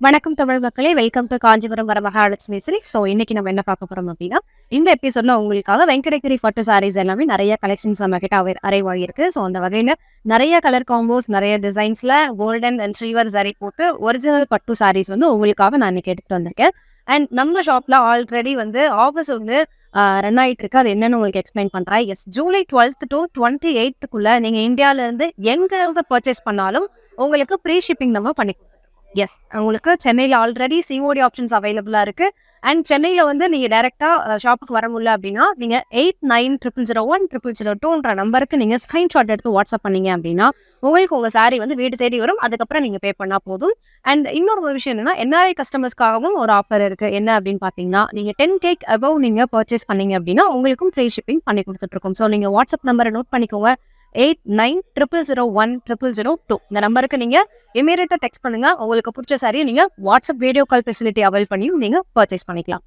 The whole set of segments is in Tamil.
வணக்கம் தமிழ் மக்களே, வெல்கம் டு காஞ்சிபுரம் வர மகாலட்சுமி சில்க்ஸ். ஸோ இன்னைக்கு நம்ம என்ன பார்க்க போறோம் அப்படின்னா, இந்த எபிசோட்ல உங்களுக்காக வெங்கடகிரி பட்டு சாரீஸ் எல்லாமே நிறைய கலெக்ஷன்ஸ் நம்ம கிட்ட அரைவ் ஆகியிருக்கு. ஸோ அந்த வகையில நிறைய கலர் காம்போஸ், நிறைய டிசைன்ஸ்ல கோல்டன் அண்ட் சில்வர் ஜரி போட்டு ஒரிஜினல் பட்டு சாரீஸ் வந்து உங்களுக்காக நான் இன்னைக்கு எடுத்துட்டு வந்திருக்கேன். அண்ட் நம்ம ஷாப்ல ஆல்ரெடி வந்து ஆஃபர்ஸ் வந்து ரன் ஆகிட்டு இருக்கு. அது என்னன்னு உங்களுக்கு எக்ஸ்பிளைன் பண்றேன். S, July 12th to 28th நீங்க இந்தியால இருந்து எங்க இருந்து பர்ச்சேஸ் பண்ணாலும் உங்களுக்கு ப்ரீ ஷிப்பிங் நம்ம பண்ணி கொடுத்துருக்கோம். எஸ், உங்களுக்கு சென்னையில் ஆல்ரெடி சிஓடி ஆப்ஷன்ஸ் அவைலபிளா இருக்கு. அண்ட் சென்னையில வந்து நீங்க டைரக்டா ஷாப்புக்கு வர முடியல அப்படின்னா நீங்க 8900010002 நம்பருக்கு நீங்க ஸ்கிரீன்ஷாட் எடுத்து வாட்ஸ்அப் பண்ணீங்க அப்படின்னா உங்களுக்கு உங்க சாரி வந்து வீடு தேடி வரும். அதுக்கப்புறம் நீங்க பே பண்ணா போதும். அண்ட் இன்னொரு ஒரு விஷயம் என்னன்னா, என்ஆர்ஐ கஸ்டமர்ஸ்க்காகவும் ஒரு ஆஃபர் இருக்கு. என்ன அப்படின்னு பாத்தீங்கன்னா, நீங்க 10K அபவ் நீங்க பர்ச்சேஸ் பண்ணீங்க அப்படின்னா உங்களுக்கும் ஃப்ரீ ஷிப்பிங் பண்ணி கொடுத்துட்டு இருக்கோம். ஸோ நீங்க வாட்ஸ்அப் நம்பரை நோட் பண்ணிக்கோங்க. 8900010002 இந்த நம்பருக்கு நீங்க இமீடியட்டா டெக்ஸ்ட் பண்ணுங்க. உங்களுக்கு பிடிச்ச சாரியை நீங்க WhatsApp video call facility avail பண்ணியும் நீங்க பர்ச்சேஸ் பண்ணிக்கலாம்.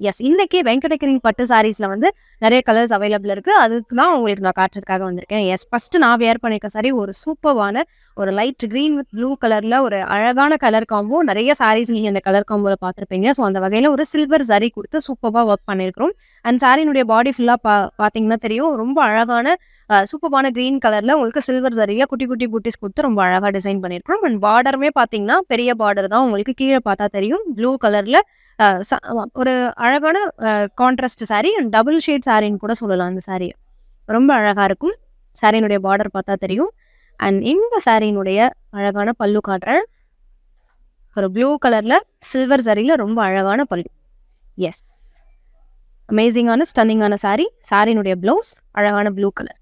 எஸ், இன்னைக்கு வெங்கடகிரி பட்டு சாரீஸ்ல வந்து நிறைய கலர்ஸ் அவைலபிள் இருக்கு. அதுக்கு தான் உங்களுக்கு நான் காட்டுறதுக்காக வந்திருக்கேன். எஸ், ஃபர்ஸ்ட் நான் வேர் பண்ணிருக்க சாரி ஒரு சூப்பர்வான ஒரு லைட் கிரீன் வித் ப்ளூ கலர்ல ஒரு அழகான கலர் காம்போ. நிறைய சாரீஸ் நீங்க இந்த கலர் காம்போல பார்த்துருப்பீங்க. ஸோ அந்த வகையில ஒரு சில்வர் ஜரி கொடுத்து சூப்பர்வா ஒர்க் பண்ணிருக்கிறோம். அண்ட் சாரினுடைய பாடி ஃபுல்லா பாத்தீங்கன்னா தெரியும், ரொம்ப அழகான சூப்பர்வான கிரீன் கலர்ல உங்களுக்கு சில்வர் ஜரியா குட்டி குட்டி பூட்டிஸ் கொடுத்து ரொம்ப அழகா டிசைன் பண்ணிருக்கோம். அண்ட் பார்டருமே பாத்தீங்கன்னா பெரிய பார்டர் தான், உங்களுக்கு கீழே பார்த்தா தெரியும். ப்ளூ கலர்ல ஒரு அழகான contrast sari and double shade சாரின்னு கூட சொல்லலாம். அந்த சாரி ரொம்ப அழகா இருக்கும். சாரியினுடைய பார்டர் பார்த்தா தெரியும். அண்ட் இந்த சாரியினுடைய அழகான பல்லு காட்டுறேன். ஒரு ப்ளூ கலர்ல சில்வர் சாரியில ரொம்ப அழகான பல்லு. எஸ், அமேசிங்கான ஸ்டன்னிங்கான சாரி. சாரியினுடைய பிளவுஸ் அழகான ப்ளூ கலர்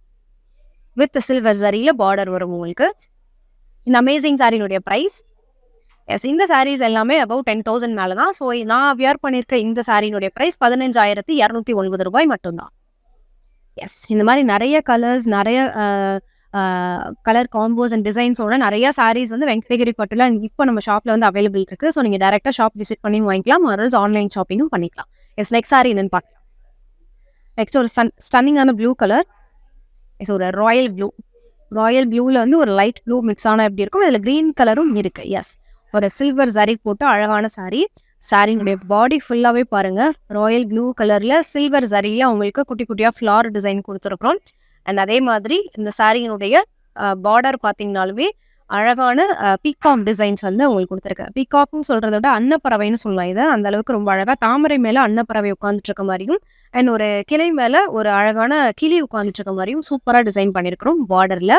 வித் சில்வர் சாரியில பார்டர் வரும் உங்களுக்கு. இந்த அமேசிங் சாரியினுடைய ப்ரைஸ், எஸ், இந்த சாரீஸ் எல்லாமே அபவ் 10,000 மேலே தான். ஸோ நான் வியர் பண்ணியிருக்க இந்த சாரியினுடைய ப்ரைஸ் 15,209 ரூபாய் மட்டும்தான். எஸ், இந்த மாதிரி நிறைய கலர்ஸ், நிறைய கலர் காம்போஸ் அண்ட் டிசைன்ஸோட நிறைய சாரீஸ் வந்து வெங்கடகிரி பட்டுல இப்போ நம்ம ஷாப்ல வந்து அவைலபிள் இருக்கு. ஸோ நீங்கள் டேரெக்டாக ஷாப் விசிட் பண்ணி வாங்கிக்கலாம், ஆர்எல்ஸ் ஆன்லைன் ஷாப்பிங்கும் பண்ணிக்கலாம். எஸ், நெக்ஸ்ட் சாரி என்னன்னு பார்க்கலாம். நெக்ஸ்ட் ஒரு ஸ்டன்னிங்கான ப்ளூ கலர். எஸ், ஒரு ராயல் ப்ளூவில் வந்து ஒரு லைட் ப்ளூ மிக்ஸ் ஆனால் எப்படி இருக்கும், இதில் க்ரீன் கலரும் இருக்கு. எஸ், ஒரு சில்வர் ஜரி போட்டு அழகான சாரி. சாரினுடைய பாடி ஃபுல்லாவே பாருங்க, ராயல் ப்ளூ கலர்ல சில்வர் ஜரியில உங்களுக்கு குட்டி குட்டியா ஃப்ளார் டிசைன் கொடுத்துருக்கோம். அண்ட் அதே மாதிரி இந்த சாரியினுடைய பார்டர் பார்த்தீங்கன்னாலுமே அழகான பீகாக் டிசைன்ஸ் வந்து உங்களுக்கு கொடுத்துருக்கு. பீகாக்னு சொல்றத விட அன்னப்பறவைன்னு சொல்லலாம். இதை அந்த அளவுக்கு ரொம்ப அழகா தாமரை மேல அன்னப்பறவை உட்காந்துட்டு இருக்க மாதிரியும் அண்ட் ஒரு கிளை மேல ஒரு அழகான கிளி உட்காந்துட்டு இருக்க மாதிரியும் சூப்பரா டிசைன் பண்ணிருக்கிறோம். பார்டர்ல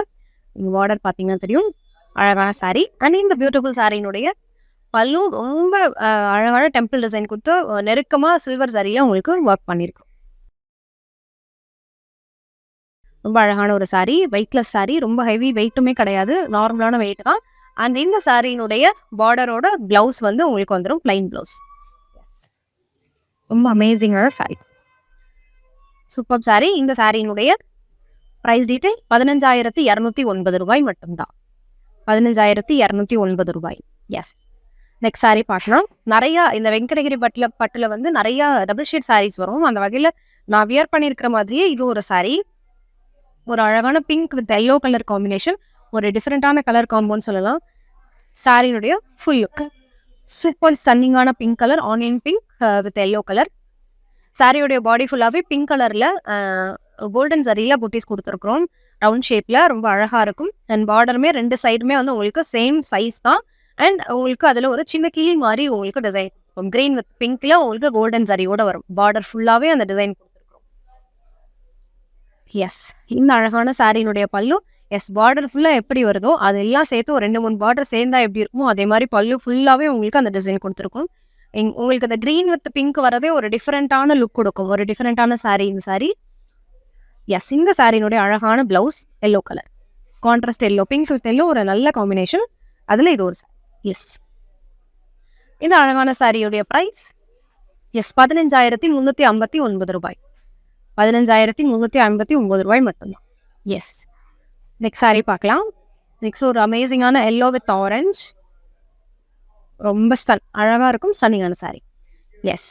பார்டர் பார்த்தீங்கன்னா தெரியும், அழகான சாரி. அண்ட் இந்த பியூட்டிஃபுல் சாரியினுடைய பல்லு ரொம்ப அழகான டெம்பிள் டிசைன் கொடுத்து நெருக்கமா சில்வர் சாரியா உங்களுக்கு ஒர்க் பண்ணிருக்கோம். ரொம்ப அழகான ஒரு சாரி, வெயிட்லெஸ் சாரி, ரொம்ப ஹெவி வெயிட்டுமே கிடையாது, நார்மலான வெயிட் தான். அண்ட் இந்த சாரியினுடைய பார்டரோட பிளவுஸ் வந்து உங்களுக்கு வந்துடும் பிளைன் பிளவுஸ். ரொம்ப அமேசிங்கான சாரி, சூப்பர் சாரி. இந்த சாரியினுடைய பிரைஸ் டீட்டெயில் 15,209 ரூபாய் மட்டும்தான். 15,209 ரூபாய். எஸ், நெக்ஸ்ட் சாரி பார்க்கலாம். நிறைய இந்த வெங்கடகிரி பட்டுல வந்து நிறைய டபுள் ஷேட் சாரீஸ் வரும். அந்த வகையில நான் வியர் பண்ணியிருக்கிற மாதிரியே இது ஒரு சாரி. ஒரு அழகான pink with yellow colour combination, ஒரு டிஃப்ரெண்டான கலர் காம்போன்னு சொல்லலாம். சாரியினுடைய ஃபுல் லுக் சூப்பர் ஸ்டன்னிங்கான pink colour, onion pink with yellow colour. சாரியுடைய பாடி ஃபுல்லாகவே பிங்க் கலர்ல கோல்டன் ஜரியில புட்டிஸ் கொடுத்துருக்குறோம், ரவுண்ட் ஷேப்ல ரொம்ப அழகா இருக்கும். அண்ட் பார்டருமே ரெண்டு சைடுமே வந்து உங்களுக்கு சேம் சைஸ் தான். அண்ட் உங்களுக்கு அதுல ஒரு சின்ன கிளி மாதிரி உங்களுக்கு டிசைன் கிரீன் வித் பிங்க்ல உங்களுக்கு கோல்டன் ஜரியோட வரும். பார்டர் ஃபுல்லாவே அந்த டிசைன் கொடுத்துருக்கோம். எஸ், இந்த அழகான சாரியினுடைய பல்லு. எஸ், பார்டர் ஃபுல்லா எப்படி வருதோ அதெல்லாம் சேர்த்து ஒரு 2-3 பார்டர் சேர்ந்தா எப்படி இருக்குமோ அதே மாதிரி பல்லு ஃபுல்லாவே உங்களுக்கு அந்த டிசைன் கொடுத்துருக்கும். உங்களுக்கு அந்த கிரீன் வித் பிங்க் வரதே ஒரு டிஃப்ரெண்டான லுக் கொடுக்கும், ஒரு டிஃப்ரெண்டான சாரி இந்த சாரி. எஸ், இந்த சாரியினுடைய அழகான blouse yellow colour, contrast yellow, pink with yellow ஒரு நல்ல காம்பினேஷன். அதுல இது ஒரு சாரி. எஸ், இந்த அழகான சாரியுடைய பிரைஸ் எஸ் 15,359 ரூபாய். 15,359 ரூபாய் மட்டும்தான். எஸ், நெக்ஸ்ட் சாரி பார்க்கலாம். நெக்ஸ்ட் ஒரு அமேசிங்கான எல்லோ வித் ஆரஞ்ச், ரொம்ப அழகா இருக்கும், ஸ்டன்னிங்கான சாரி. எஸ்,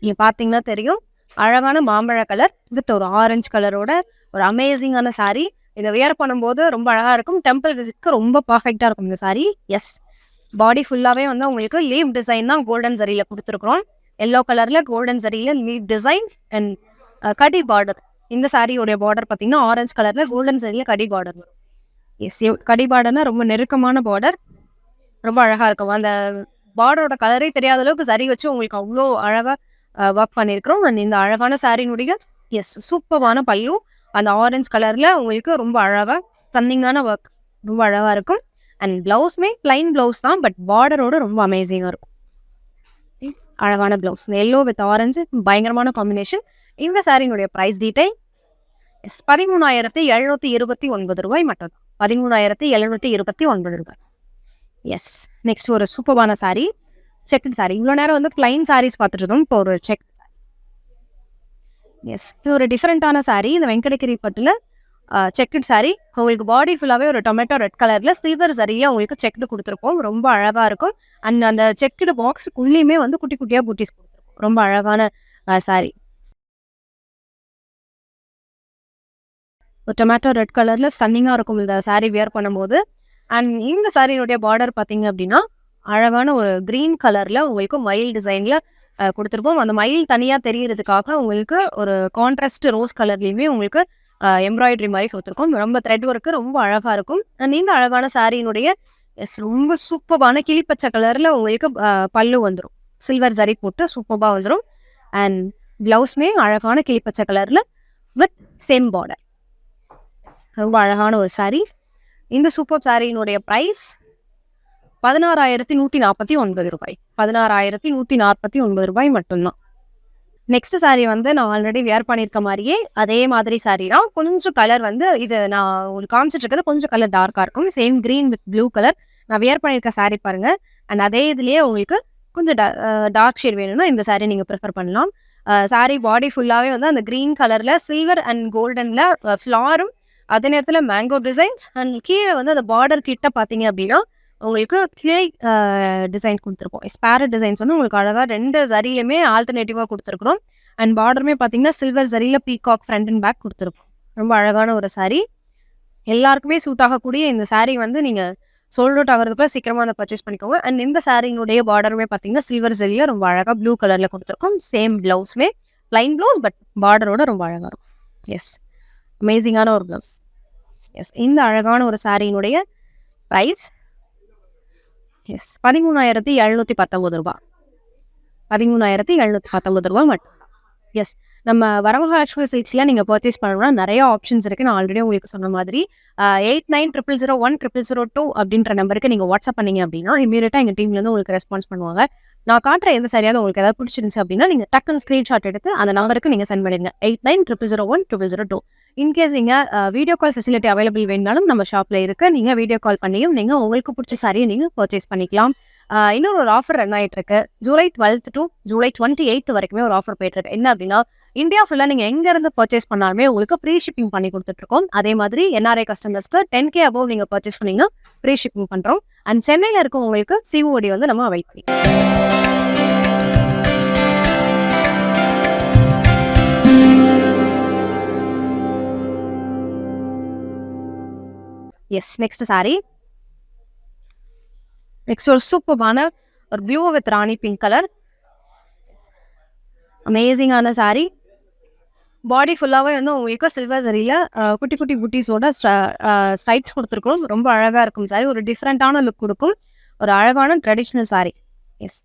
நீங்க பார்த்தீங்கன்னா தெரியும், அழகான மாம்பழ கலர் வித் ஒரு ஆரஞ்சு கலரோட ஒரு அமேசிங்கான சாரீ. இதை வியர் பண்ணும்போது ரொம்ப அழகா இருக்கும். டெம்பிள் விசிட்க்கு ரொம்ப பர்ஃபெக்டா இருக்கும் இந்த சாரீ. எஸ், பாடி ஃபுல்லாவே வந்து உங்களுக்கு லீவ் டிசைன் தான் கோல்டன் ஜரியில கொடுத்துருக்குறோம். எல்லோ கலர்ல கோல்டன் ஜரியில லீவ் டிசைன் அண்ட் கடி பார்டர். இந்த சாரியோடைய பார்டர் பார்த்தீங்கன்னா ஆரஞ்சு கலர்ல கோல்டன் ஜரியில கடி பார்டர் வரும். எஸ், கடி பார்டர்னா ரொம்ப நெருக்கமான பார்டர், ரொம்ப அழகா இருக்கும். அந்த பார்டரோட கலரே தெரியாத அளவுக்கு சரி வச்சு உங்களுக்கு அவ்வளோ அழகா ஒர்க் பண்ணியிருக்கிறோம். அண்ட் இந்த அழகான சாரினுடைய எஸ் சூப்பரான பல்லு அந்த ஆரஞ்சு கலர்ல உங்களுக்கு ரொம்ப அழகா ஸ்டன்னிங்கான ஒர்க், ரொம்ப அழகா இருக்கும். அண்ட் பிளவுஸ்மே பிளைன் பிளவுஸ் தான், பட் பார்டரோட ரொம்ப அமேசிங்கா இருக்கும். அழகான பிளவுஸ் எல்லோ வித் ஆரஞ்சு பயங்கரமான காம்பினேஷன். இந்த சாரியினுடைய பிரைஸ் டீடைல் எஸ் 13,729 ரூபாய் மட்டும். 13,729 ரூபாய். எஸ், நெக்ஸ்ட் ஒரு சூப்பரான சாரி, செக்குடு சாரி. இவ்வளோ நேரம் வந்து பிளைன் சாரீஸ் பார்த்துட்டு இருந்தோம். இப்போ ஒரு செக் சாரி. எஸ், இது ஒரு டிஃப்ரெண்டான சாரி. இந்த வெங்கடகிரி பட்டுல செக்குடு சாரி. உங்களுக்கு பாடி ஃபுல்லாகவே ஒரு டொமேட்டோ ரெட் கலர்ல சில்வர் சரியா உங்களுக்கு செக்குடு கொடுத்துருப்போம். ரொம்ப அழகா இருக்கும். அண்ட் அந்த செக்குடு பாக்ஸுக்குள்ளேயுமே வந்து குட்டி குட்டியா பூட்டிஸ் கொடுத்துருப்போம். ரொம்ப அழகான சாரி. ஒரு டொமேட்டோ ரெட் கலர்ல ஸ்டன்னிங்கா இருக்கும் இந்த சாரி வியர் பண்ணும்போது. அண்ட் இந்த சாரியினுடைய பார்டர் பார்த்தீங்க அப்படின்னா அழகான ஒரு கிரீன் கலர்ல உங்களுக்கு மயில் டிசைன்ல கொடுத்துருப்போம். அந்த மயில் தனியாக தெரியறதுக்காக உங்களுக்கு ஒரு கான்ட்ராஸ்ட் ரோஸ் கலர்லையுமே உங்களுக்கு எம்ப்ராய்டரி மாதிரி கொடுத்துருக்கோம். ரொம்ப த்ரெட் ஒர்க்கு ரொம்ப அழகா இருக்கும். அண்ட் இந்த அழகான சாரியினுடைய எஸ் ரொம்ப சூப்பரான கிளிப்பச்சை கலர்ல உங்களுக்கு பல்லு வந்துடும். சில்வர் ஜரி போட்டு சூப்பராக வந்துடும். அண்ட் பிளவுஸ்மே அழகான கிளிப்பச்சை கலர்ல வித் சேம் பார்டர். ரொம்ப அழகான ஒரு சாரி. இந்த சூப்பர் சாரியினுடைய ப்ரைஸ் 16,149 ரூபாய். 16,149 ரூபாய் மட்டும்தான். நெக்ஸ்ட் சாரி வந்து நான் ஆல்ரெடி வியர் பண்ணியிருக்க மாதிரியே அதே மாதிரி சாரி தான். கொஞ்சம் கலர் வந்து இது நான் உங்களுக்கு காமிச்சிட்டு இருக்கிறது கொஞ்சம் கலர் டார்க்காக இருக்கும். Same green with blue colour நான் வியர் பண்ணியிருக்க சாரி பாருங்க. அண்ட் அதே இதுலேயே உங்களுக்கு கொஞ்சம் டார்க் ஷேட் வேணும்னா இந்த சாரி நீங்கள் ப்ரிஃபர் பண்ணலாம். சாரி பாடி ஃபுல்லாகவே வந்து அந்த கிரீன் கலரில் சில்வர் அண்ட் கோல்டனில் ஃப்ளாரும் அதே நேரத்தில் மேங்கோ டிசைன்ஸ் அண்ட் கீழே வந்து அந்த பார்டர் கிட்ட பார்த்தீங்க அப்படின்னா உங்களுக்கு கிளை டிசைன் கொடுத்துருப்போம். ஸ்பேரட் டிசைன்ஸ் வந்து உங்களுக்கு அழகாக 2 ஜரியிலுமே ஆல்டர்னேட்டிவாக கொடுத்துருக்குறோம். அண்ட் பார்டருமே பார்த்தீங்கன்னா சில்வர் ஜரியில் பீகாக் ஃப்ரண்ட் அண்ட் பேக் கொடுத்துருப்போம். ரொம்ப அழகான ஒரு சாரீ. எல்லாருக்குமே சூட் ஆகக்கூடிய இந்த சாரீ வந்து நீங்கள் சோல்ட் அவுட் ஆகிறதுக்குள்ள சீக்கிரமாக அதை பர்ச்சேஸ் பண்ணிக்கோங்க. அண்ட் இந்த சாரீனுடைய பார்டருமே பார்த்தீங்கன்னா சில்வர் ஜரியில் ரொம்ப அழகாக ப்ளூ கலரில் கொடுத்துருக்கோம். சேம் பிளவுஸ்மே ப்ளைன் பிளவுஸ் பட் பார்டரோட ரொம்ப அழகாக இருக்கும். எஸ், அமேசிங்கான ஒரு பிளவுஸ். எஸ், இந்த அழகான ஒரு சாரியினுடைய ப்ரைஸ் எஸ் 13,719 ரூபாய். 13,719 ரூபாய் மட்டும். எஸ், நம்ம வரமகாலட்சுமி சில்க்ஸில் நீங்கள் பர்ச்சேஸ் பண்ணணும்னா நிறைய ஆப்ஷன்ஸ் இருக்குது. நான் ஆல்ரெடி உங்களுக்கு சொன்ன மாதிரி 8900010002 அப்படின்ற நம்பருக்கு நீங்கள் வாட்ஸ்அப் பண்ணீங்க அப்படின்னா இமீடியட்டாக எங்கள் டீம்லேருந்து உங்களுக்கு ரெஸ்பான்ஸ் பண்ணுவாங்க. நான் காட்டுற எந்த சரியாவது உங்களுக்கு ஏதாவது பிடிச்சிருந்துச்சு அப்படின்னா நீங்கள் டக்குன்னு ஸ்க்ரீன்ஷாட் எடுத்து அந்த நம்பருக்கு நீங்கள் சென்ட் பண்ணிடுங்க. 8900010002. இன்கேஸ் நீங்கள் வீடியோ கால் ஃபெசிலிட்டி அவைலபிள் வேணுனாலும் நம்ம ஷாப்பில் இருக்குது. நீங்கள் வீடியோ கால் பண்ணியும் நீங்கள் உங்களுக்கு பிடிச்ச சாரியை நீங்கள் பர்ச்சேஸ் பண்ணிக்கலாம். இன்னொரு ஒரு ஆஃபர் ரன் ஆகிட்டு இருக்கு. ஜூலை 12 to ஜூலை 28 வரைக்குமே ஒரு ஆஃபர் போயிட்டு இருக்கு. என்ன அப்படின்னா இந்தியா ஃபுல்லாக நீங்கள் எங்கேருந்து பர்ச்சேஸ் பண்ணாலுமே உங்களுக்கு ஃப்ரீ ஷிப்பிங் பண்ணி கொடுத்துட்ருக்கோம். அதே மாதிரி NRI கஸ்டமர்ஸ்க்கு 10K அபோவ் நீங்கள் பர்ச்சேஸ் பண்ணிங்கன்னா ஃப்ரீ ஷிப்பிங் பண்ணுறோம். அண்ட் சென்னையில் இருக்கும் உங்களுக்கு COD வந்து நம்ம அவைட் பண்ணி. S, next sorry. நெக்ஸ்ட் ஒரு சூப்பரான ஒரு blue with rani pink colour அமேசிங்கான சாரி. பாடி ஃபுல்லாகவே வந்து உங்களுக்கு சில்வர் சரியில் குட்டி குட்டி புட்டிஸோட ஸ்ட்ரைப்ஸ் கொடுத்துருக்கோம். ரொம்ப அழகாக இருக்கும் சாரி. ஒரு டிஃப்ரெண்ட்டான லுக் கொடுக்கும். ஒரு அழகான ட்ரெடிஷ்னல் சாரி. எஸ்,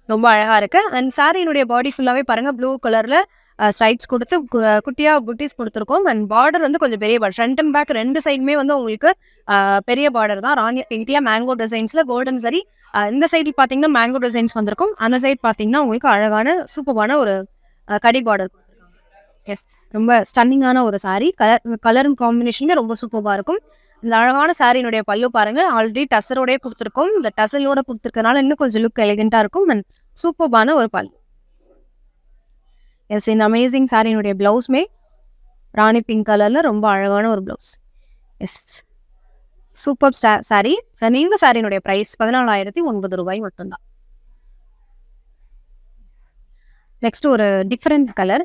ரொம்ப அழகாக இருக்குது. அண்ட் சாரியினுடைய பாடி ஃபுல்லாகவே பாருங்கள் ப்ளூ கலரில் ஸ்ட்ரைப்ஸ் கொடுத்து குட்டியாக புட்டிஸ் கொடுத்துருக்கோம். அண்ட் பார்டர் வந்து கொஞ்சம் பெரிய பார்டர். ஃப்ரண்ட் அண்ட் பேக் 2 சைடுமே வந்து உங்களுக்கு பெரிய பார்டர் தான். ராணி பிங்க்ல மேங்கோ டிசைன்ஸில் கோல்டன் சரி. இந்த சைடு பார்த்தீங்கன்னா மேங்கோ டிசைன்ஸ் வந்திருக்கும். அந்த சைடு பார்த்தீங்கன்னா உங்களுக்கு அழகான சூப்பரான ஒரு கடி பார்டர். எஸ், ரொம்ப ஸ்டன்னிங்கான ஒரு சாரீ. கலரும் காம்பினேஷனுமே ரொம்ப சூப்பராக இருக்கும். இந்த அழகான சாரியினுடைய பல்லு பாருங்கள் ஆல்ரெடி டசரோடய கொடுத்துருக்கோம். இந்த டசலோட கொடுத்துருக்கனால இன்னும் கொஞ்சம் லுக் எலிகெண்ட்டாக இருக்கும். அண்ட் சூப்பரான ஒரு பல்லு. எஸ், இந்த அமேசிங் சாரியினுடைய பிளவுஸ்மே ராணி பிங்க் கலரில் ரொம்ப அழகான ஒரு பிளவுஸ். S, super sorry. இந்த சாரியினுடைய ப்ரைஸ் 14,009 ரூபாய் மட்டும்தான். நெக்ஸ்ட் ஒரு டிஃப்ரெண்ட் கலர்,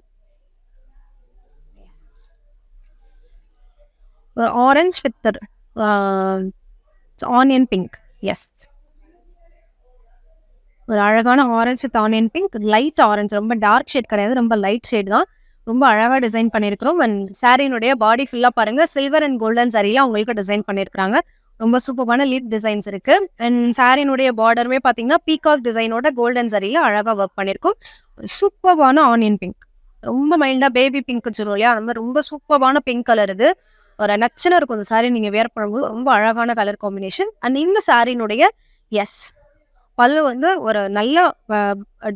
ஒரு orange with onion pink. Yes, ஒரு அழகான orange with onion pink, light orange, ரொம்ப டார்க் ஷேட் கிடையாது, ரொம்ப லைட் ஷேட் தான். ரொம்ப அழகா டிசைன் பண்ணியிருக்கிறோம். அண்ட் சாரியினுடைய பாடி ஃபுல்லா பாருங்க சில்வர் அண்ட் கோல்டன் சாரியா உங்களுக்கு டிசைன் பண்ணியிருக்காங்க. ரொம்ப சூப்பரான லீப் டிசைன்ஸ் இருக்கு. அண்ட் சாரியினுடைய பார்டருமே பார்த்தீங்கன்னா பீகாக் டிசைனோட கோல்டன் சாரியில அழகா ஒர்க் பண்ணியிருக்கும். ஒரு சூப்பரான ஆனியன் பிங்க், ரொம்ப மைல்டா பேபி பிங்க் சொல்லுவோம் இல்லையா, அந்த மாதிரி ரொம்ப சூப்பரான பிங்க் கலர். இது ஒரு நச்சுன்னு இருக்கும் இந்த சாரி நீங்க வேர் பண்ணும்போது, ரொம்ப அழகான கலர் காம்பினேஷன். அண்ட் இந்த சாரியினுடைய எஸ் பல்லு வந்து ஒரு நல்ல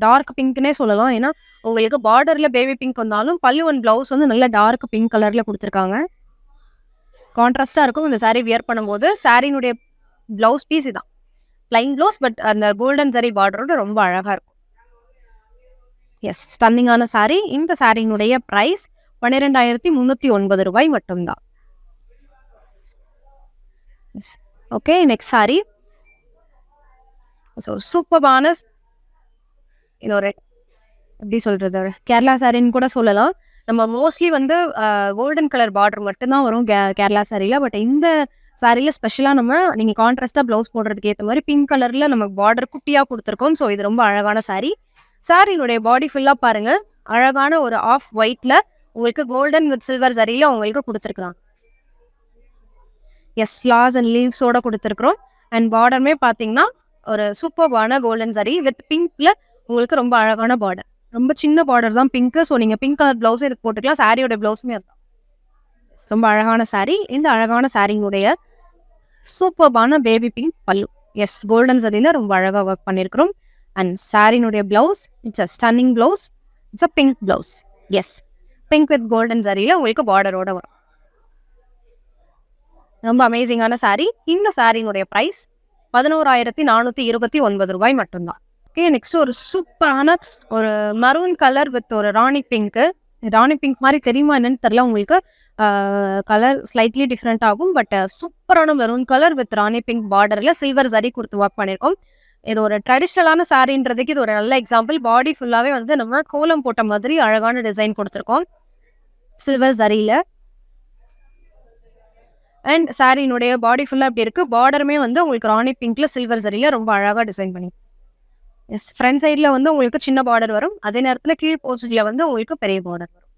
டார்க் பிங்க்னே சொல்லலாம். ஏன்னா உங்களுக்கு பார்டர்ல பேபி பிங்க் வந்தாலும் பல்லு அண்ட் பிளவுஸ் வந்து நல்ல டார்க் பிங்க் கலர்ல கொடுத்துருக்காங்க. கான்ட்ராஸ்டா இருக்கும் இந்த சாரி வியர் பண்ணும்போது. சாரியினுடைய பிளவுஸ் பீஸ் இதான், பிளைன் பிளவுஸ், பட் அந்த கோல்டன் சாரி பார்டரோட ரொம்ப அழகா இருக்கும். எஸ், ஸ்டன்னிங்கான சாரி. இந்த சாரியினுடைய பிரைஸ் 12,309 ரூபாய் மட்டும்தான். Okay, next sorry. ஸோ சூப்பரான, இது ஒரு எப்படி சொல்றது, கேரளா சாரின்னு கூட சொல்லலாம். நம்ம மோஸ்ட்லி வந்து கோல்டன் கலர் பார்டர் மட்டும்தான் வரும் கேரளா சாரியில். பட் இந்த சாரியில் ஸ்பெஷலாக நம்ம நீங்கள் கான்ட்ராஸ்டாக ப்ளவுஸ் போடுறதுக்கு ஏற்ற மாதிரி பிங்க் கலரில் நமக்கு பார்டர் குட்டியாக கொடுத்துருக்கோம். ஸோ இது ரொம்ப அழகான சாரி. சாரியினுடைய பாடி ஃபுல்லாக பாருங்கள், அழகான ஒரு ஆஃப் ஒயிட்டில் உங்களுக்கு கோல்டன் வித் சில்வர் சாரியில் உங்களுக்கு கொடுத்துருக்குறாங்க. எஸ், ஃப்ளார்ஸ் அண்ட் லீவ்ஸோட கொடுத்துருக்குறோம். அண்ட் பார்டருமே பார்த்தீங்கன்னா ஒரு சூப்பர்வான கோல்டன் சாரி வித் பிங்க்ல உங்களுக்கு ரொம்ப அழகான பார்டர். ரொம்ப சின்ன பார்டர் தான் பிங்க். ஸோ நீங்கள் பிங்க் கலர் ப்ளவுஸே இதுக்கு போட்டுக்கலாம். சாரியோட ப்ளவுஸுமே அதுதான். ரொம்ப அழகான சாரி. இந்த அழகான சாரியினுடைய சூப்பர்பான baby pink pallu. Yes, golden சாரியில் ரொம்ப அழகாக ஒர்க் பண்ணியிருக்கிறோம். அண்ட் சாரியினுடைய blouse it's a stunning blouse, it's a pink blouse. Yes, pink with golden சாரியில் உங்களுக்கு பார்டரோட வரும். ரொம்ப அமேசிங்கான சாரி. இந்த சாரியினுடைய ப்ரைஸ் 11,429 ரூபாய் மட்டும்தான். ஓகே, நெக்ஸ்ட் ஒரு சூப்பரான ஒரு மரூன் கலர் வித் ஒரு ராணி பிங்க்கு. ராணி பிங்க் மாதிரி தெரியுமா என்னன்னு தெரியல உங்களுக்கு. கலர் ஸ்லைட்லி டிஃப்ரெண்ட் ஆகும். பட் சூப்பரான maroon colour with rani pink பார்டரில் சில்வர் சாரி கொடுத்து ஒர்க் பண்ணியிருக்கோம். இது ஒரு ட்ரெடிஷ்னலான சாரின்றதுக்கு இது ஒரு நல்ல எக்ஸாம்பிள். பாடி ஃபுல்லாகவே வந்து நம்ம கோலம் போட்ட மாதிரி அழகான டிசைன் கொடுத்துருக்கோம் சில்வர் சாரியில். அண்ட் சாரியினுடைய பாடி ஃபுல்லாக அப்படி இருக்குது. பார்டருமே வந்து உங்களுக்கு ராணி பிங்க்ல சில்வர் சாரியில் ரொம்ப அழகாக டிசைன் பண்ணி. எஸ், ஃப்ரண்ட் சைடில் வந்து உங்களுக்கு சின்ன பார்டர் வரும். அதே நேரத்தில் கீழ் போர்ஷனில் வந்து உங்களுக்கு பெரிய பார்டர் வரும்.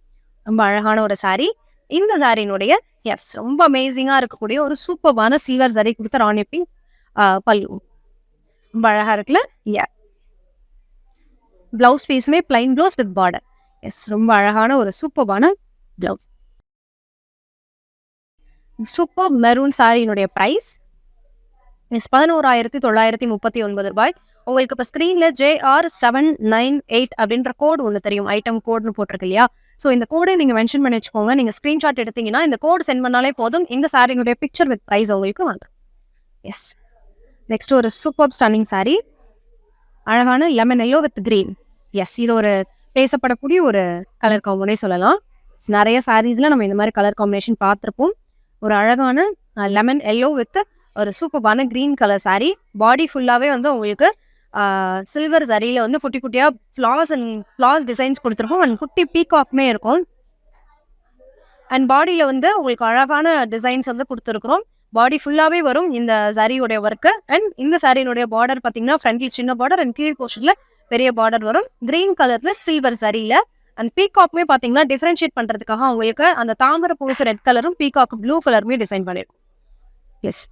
ரொம்ப அழகான ஒரு சாரி. இந்த சாரியினுடைய எஸ் ரொம்ப அமேசிங்காக இருக்கக்கூடிய ஒரு சூப்பரான சில்வர் சாரி கொடுத்த ராணி பிங்க் பல்லு. ரொம்ப அழகாக இருக்குல்ல. பிளவுஸ் பீஸுமே plain blouse with border. Yes, ரொம்ப அழகான ஒரு சூப்பரான பிளவுஸ். சூப்பர் மெரூன் சாரியினுடைய ப்ரைஸ் எஸ் 11,939 ரூபாய். உங்களுக்கு இப்போ ஸ்க்ரீனில் JR798 அப்படின்ற கோடு ஒன்று தெரியும், ஐட்டம் கோடுன்னு போட்டிருக்கு இல்லையா. ஸோ இந்த கோடை நீங்கள் மென்ஷன் பண்ணி வச்சுக்கோங்க. நீங்கள் ஸ்க்ரீன்ஷாட் எடுத்தீங்கன்னா இந்த கோடு சென்ட் பண்ணாலே போதும், இந்த சாரியினுடைய பிக்சர் வித் ப்ரைஸ் உங்களுக்கு வந்துடும். எஸ், நெக்ஸ்ட் ஒரு சூப்பர் ஸ்டன்னிங் சாரி, அழகான lemon yellow with green. Yes, இது ஒரு பேசப்படக்கூடிய ஒரு கலர் காம்பினே சொல்லலாம். நிறைய சாரீஸில் நம்ம இந்த மாதிரி கலர் காம்பினேஷன் பார்த்துருப்போம். ஒரு அழகான லெமன் எல்லோ வித் ஒரு சூப்பரான கிரீன் கலர் சாரி. பாடி ஃபுல்லாகவே வந்து உங்களுக்கு சில்வர் சரியில் வந்து குட்டி குட்டியாக ஃப்ளார்ஸ் டிசைன்ஸ் கொடுத்துருக்கோம். அண்ட் குட்டி பீகாக்மே இருக்கும். அண்ட் பாடியில் வந்து உங்களுக்கு அழகான டிசைன்ஸ் வந்து கொடுத்துருக்குறோம். பாடி ஃபுல்லாகவே வரும் இந்த சாரியோடைய ஒர்க்கு. அண்ட் இந்த சாரியினுடைய பார்டர் பார்த்தீங்கன்னா ஃப்ரண்ட்ல சின்ன பார்டர் அண்ட் கீழ் போர்ஷனில் பெரிய பார்டர் வரும். கிரீன் கலரில் சில்வர் சரியில். அண்ட் பீகாக்மே பார்த்தீங்கன்னா டிஃப்ரென்ஷியேட் பண்ணுறதுக்காக உங்களுக்கு அந்த தாமரை பூசு ரெட் கலரும் பீகாக் ப்ளூ கலருமே டிசைன் பண்ணியிருக்கும். எஸ்,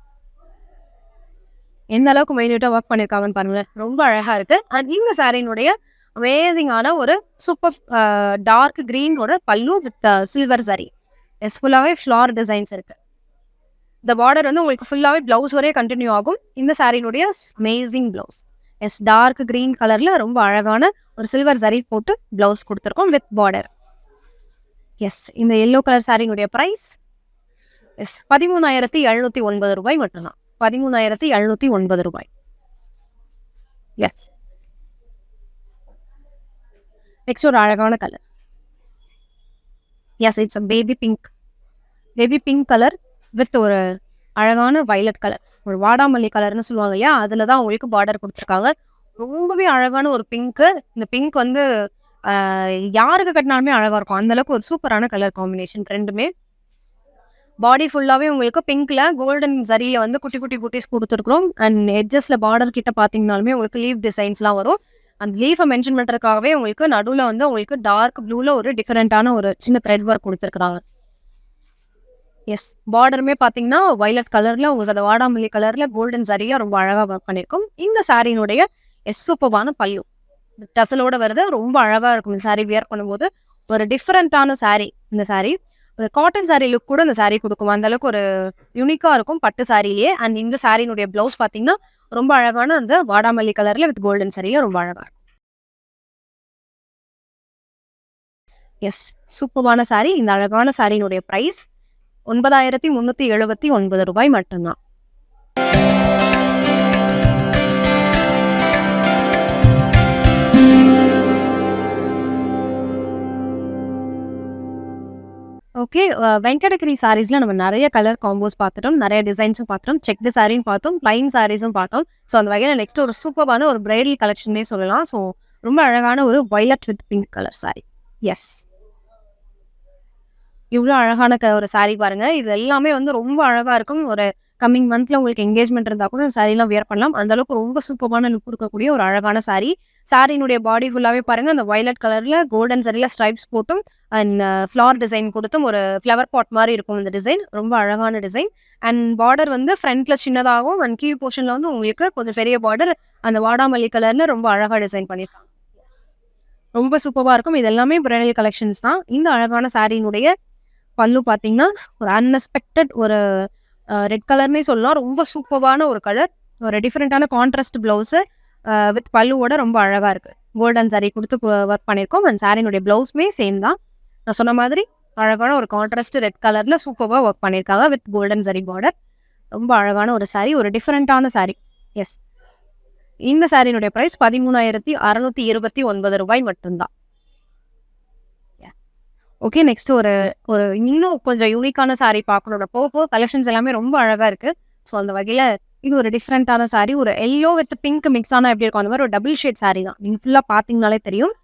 எந்த அளவுக்கு மைன்யூட்டாக ஒர்க் பண்ணியிருக்காங்கன்னு பாருங்க, ரொம்ப அழகாக இருக்குது. அண்ட் இந்த சாரியினுடைய அமேசிங்கான ஒரு சூப்பர் டார்க் கிரீனோட பல்லு வித் சில்வர் சாரி. எஸ், ஃபுல்லாகவே ஃப்ளார் டிசைன்ஸ் இருக்குது. இந்த பார்டர் வந்து உங்களுக்கு ஃபுல்லாகவே ப்ளவுஸ் வரையே கண்டினியூ ஆகும். இந்த சாரியினுடைய amazing blouse. Yes, dark green கலரில் ரொம்ப அழகான ஒரு சில்வர் சரி போட்டு ப்ளவுஸ் கொடுத்துருக்கோம் வித் பார்டர். எஸ், இந்த எல்லோ கலர் சாரியினுடைய ப்ரைஸ் எஸ் 13,709 ரூபாய் மட்டும்தான். 13,709 ரூபாய். எஸ், நெக்ஸ்ட் ஒரு அழகான colour. Yes, it's baby pink colour with ஒரு அழகான வயலட் கலர், ஒரு வாடாமல்லி கலர்னு சொல்லுவாங்க இல்லையா, அதில் தான் உங்களுக்கு பார்டர் கொடுத்துருக்காங்க. ரொம்பவே அழகான ஒரு பிங்க்கு. இந்த பிங்க் வந்து யாருக்கு கட்டினாலுமே அழகா இருக்கும். அந்த அளவுக்கு ஒரு சூப்பரான கலர் காம்பினேஷன் ரெண்டுமே. பாடி ஃபுல்லாவே உங்களுக்கு பிங்க்ல கோல்டன் ஜரியில வந்து குட்டி குட்டி பூட்டீஸ் குடுத்துருக்கிறோம். அண்ட் எட்ஜஸ்ல பார்டர் கிட்ட பார்த்தீங்கனாலுமே உங்களுக்கு லீஃப் டிசைன்ஸ்லாம் வரும். அந்த லீஃப மென்ஷன் பண்றதுக்காகவே உங்களுக்கு நடுவுல வந்து உங்களுக்கு டார்க் ப்ளூல ஒரு டிஃபரெண்டான ஒரு சின்ன த்ரெட் ஒர்க் குடுத்துருக்காங்க. எஸ். பார்டருமே பார்த்தீங்கன்னா, வயலட் கலர்ல உங்களுக்கு அந்த வாடாமல்லி கலர்ல கோல்டன் ஜரியா ரொம்ப அழகா ஒர்க் பண்ணியிருக்கும். இந்த சாரியினுடைய சூப்பர்பான பல்லு. டசலோட வருது. ரொம்ப அழகா இருக்கும் இந்த சாரி வியர் பண்ணும்போது. ஒரு டிஃபரெண்டான சாரி இந்த சாரி. ஒரு காட்டன் சாரி லுக் கூட இந்த சாரி குடுக்கும். அந்த அளவுக்கு ஒரு யூனிக்கா இருக்கும் பட்டு சாரியிலேயே. அண்ட் இந்த சாரியினுடைய ப்ளவுஸ் பார்த்தீங்கன்னா, ரொம்ப அழகான அந்த வாடாமல்லி கலர்ல வித் கோல்டன் சாரியா ரொம்ப அழகா இருக்கும். எஸ். சூப்பர்பான சாரி. இந்த அழகான சாரியினுடைய பிரைஸ் ரூ. 9,379 மட்டும்தான். ஓகே. வெங்கடகிரி சாரீஸ்ல நம்ம நெறைய கலர் காம்போஸ் பார்த்துட்டோம். நெறைய டிசைன்ஸும் பார்த்துட்டோம். செக்டு சாரின்னு பார்த்தோம். பிளைன் சாரீஸும் பார்த்தோம். ஸோ அந்த வகையில நெக்ஸ்ட் ஒரு சூப்பர்பான ஒரு பிரைடல் கலெக்ஷன்னே சொல்லலாம். ஸோ ரொம்ப அழகான ஒரு violet with pink colour sari. Yes. இவ்ளோ அழகான ஒரு சாரி பாருங்க. இது எல்லாமே வந்து ரொம்ப அழகா இருக்கும். ஒரு கம்மிங் மந்த்ல உங்களுக்கு என்கேஜ்மெண்ட் இருந்தா கூட இந்த சாரிலாம் வியர் பண்ணலாம். அந்த அளவுக்கு ரொம்ப சூப்பர்பான லுக் குடுக்கக்கூடிய ஒரு அழகான சாரி. சாரியினுடைய பாடி ஃபுல்லாவே பாருங்க அந்த வயலட் கலர்ல கோல்டன் சரியில ஸ்ட்ரைப்ஸ் போட்டும் அண்ட் ஃப்ளார் டிசைன் குடுத்தும் ஒரு ஃப்ளவர் பாட் மாரி இருக்கும் இந்த டிசைன். ரொம்ப அழகான டிசைன். அண்ட் பார்டர் வந்து ஃப்ரண்ட்ல சின்னதாகவும் அண்ட் கீழ் போர்ஷன்ல வந்து உங்களுக்கு கொஞ்சம் பெரிய பார்டர் அந்த வாடாமல்லி கலர்ல ரொம்ப அழகா டிசைன் பண்ணியிருக்காங்க. ரொம்ப சூப்பரா இருக்கும். இது எல்லாமே பிரைடல் கலெக்ஷன்ஸ் தான். இந்த அழகான சாரியினுடைய பல்லு பார்த்தீங்கன்னா, ஒரு அன்எக்ஸ்பெக்டட் ஒரு ரெட் கலர்னே சொல்லலாம். ரொம்ப சூப்பர்பான ஒரு கலர். ஒரு டிஃபரெண்டான கான்ட்ராஸ்ட் ப்ளவுஸு வித் பல்லுவோட ரொம்ப அழகா இருக்கு. கோல்டன் சாரி குடுத்து ஒர்க் பண்ணியிருக்கோம். அண்ட் சாரியினுடைய ப்ளவுஸுமே சேம் தான். நான் சொன்ன மாதிரி அழகான ஒரு கான்ட்ராஸ்ட் ரெட் கலர்ல சூப்பர்பா ஒர்க் பண்ணியிருக்காங்க வித் கோல்டன் சாரி பார்டர். ரொம்ப அழகான ஒரு சாரி. ஒரு டிஃபரெண்டான சாரி. எஸ். இந்த சாரியினுடைய பிரைஸ் ரூ. 13,629 மட்டும்தான். ஓகே. நெக்ஸ்ட் ஒரு ஒரு இன்னும் கொஞ்சம் யூனிக்கான சாரி பார்க்கணும். போக போக கலெக்ஷன்ஸ் எல்லாமே ரொம்ப அழகா இருக்கு. ஸோ அந்த வகையில இது ஒரு டிஃப்ரெண்டான சாரி. ஒரு எல்லோ வித் பிங்க் மிக்ஸ் ஆனா எப்படி இருக்கும்? அந்த மாதிரி ஒரு டபுள் ஷேட் சாரி தான். நீங்க ஃபுல்லா பார்த்தீங்கனாலே தெரியும்.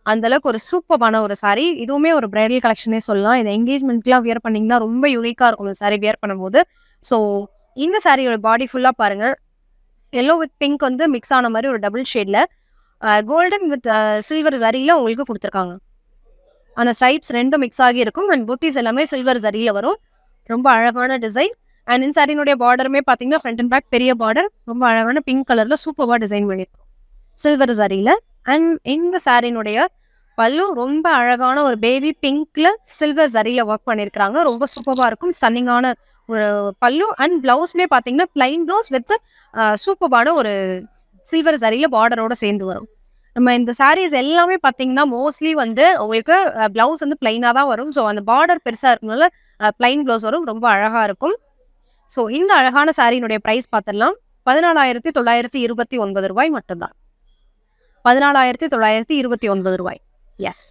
அந்த அளவுக்கு ஒரு சூப்பர்பான ஒரு சாரி. இதுவுமே ஒரு பிரைடல் கலெக்ஷனே சொல்லலாம். இது என்கேஜ்மெண்ட்லாம் வியர் பண்ணீங்கன்னா ரொம்ப யூனிக்கா இருக்கும் இந்த சாரி வியர் பண்ணும்போது. ஸோ இந்த சாரியோட பாடி ஃபுல்லா பாருங்க. எல்லோ வித் பிங்க் வந்து மிக்ஸ் ஆன மாதிரி ஒரு டபுள் ஷேட்ல கோல்டன் வித் சில்வர் ஜரியில உங்களுக்கு குடுத்துருக்காங்க. அந்த ஸ்ட்ரைப்ஸ் 2ம் மிக்ஸ் ஆகி இருக்கும். அண்ட் புட்டீஸ் எல்லாமே சில்வர் ஜரியில வரும். ரொம்ப அழகான டிசைன். அண்ட் இந்த சாரியினுடைய பார்டருமே பார்த்தீங்கன்னா, ஃப்ரண்ட் அண்ட் பேக் பெரிய பார்டர். ரொம்ப அழகான பிங்க் கலர்ல சூப்பர்பா டிசைன் பண்ணியிருக்கோம். சில்வர் ஜரியில. அண்ட் இந்த சாரியினுடைய பல்லு ரொம்ப அழகான ஒரு பேபி பிங்க்ல சில்வர் ஜரியில ஒர்க் பண்ணியிருக்காங்க. ரொம்ப சூப்பர்பா இருக்கும். ஸ்டன்னிங்கான ஒரு பல்லு அண்ட் பிளவுஸ்மே பார்த்தீங்கன்னா, பிளைன் பிளவுஸ் வித் சூப்பர்பான ஒரு சில்வர் ஜரியில பார்டரோட சேர்ந்து வரும். நம்ம இந்த சாரீஸ் எல்லாமே பார்த்தீங்கன்னா, மோஸ்ட்லி வந்து உங்களுக்கு பிளவுஸ் வந்து பிளைனா தான் வரும். ஸோ அந்த பார்டர் பெருசா இருக்கனால பிளைன் பிளவுஸ் வரும். ரொம்ப அழகா இருக்கும். ஸோ இந்த அழகான சாரியினுடைய பிரைஸ் பார்த்துடலாம். ரூ. 14,929 மட்டும்தான். ரூ. 14,929. எஸ்.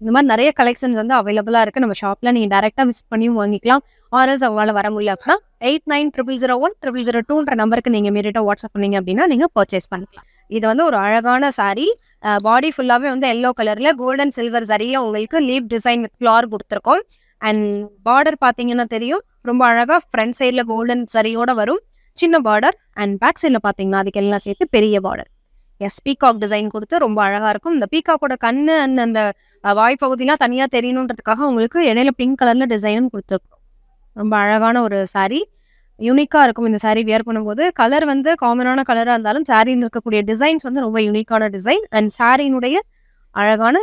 இந்த மாதிரி நிறைய கலெக்ஷன்ஸ் வந்து அவைலபிளா இருக்கு. நம்ம ஷாப்ல நீங்க டைரக்டா விசிட் பண்ணியும் வாங்கிக்கலாம். ஆர்எல்ஸ் அவங்களால வர முடியல அப்படின்னா 8900010002ன்ற நம்பருக்கு நீங்க இமீடியட்டா வாட்ஸ்அப் பண்ணீங்க அப்படின்னா நீங்க பர்ச்சேஸ் பண்ணிக்கலாம். இது வந்து ஒரு அழகான சாரி. பாடி ஃபுல்லாவே வந்து எல்லோ கலர்ல கோல்டன் சில்வர் ஜரியில உங்களுக்கு லீப் டிசைன் வித் ஃப்ளார் கொடுத்துருக்கோம். அண்ட் பார்டர் பார்த்தீங்கன்னா தெரியும். ரொம்ப அழகா ஃப்ரண்ட் சைட்ல கோல்டன் சரியோட வரும். சின்ன பார்டர் அண்ட் பேக் சைட்ல பார்த்தீங்கன்னா அதுக்கு எல்லாம் சேர்த்து பெரிய பார்டர். எஸ். பீகாக் டிசைன் கொடுத்து ரொம்ப அழகா இருக்கும். இந்த பீகாக்கோட கண்ணு அண்ட் அந்த வாய் பகுதியெல்லாம் தனியா தெரியணுன்றதுக்காக உங்களுக்கு இடையில பிங்க் கலர்ல டிசைனும் கொடுத்துருக்கோம். ரொம்ப அழகான ஒரு சாரி. யூனிக்கா இருக்கும் இந்த சாரி வியர் பண்ணும்போது. கலர் வந்து காமனான கலரா இருந்தாலும் சாரியில் இருக்கக்கூடிய டிசைன்ஸ் வந்து ரொம்ப யூனிக்கான டிசைன். அண்ட் சாரியினுடைய அழகான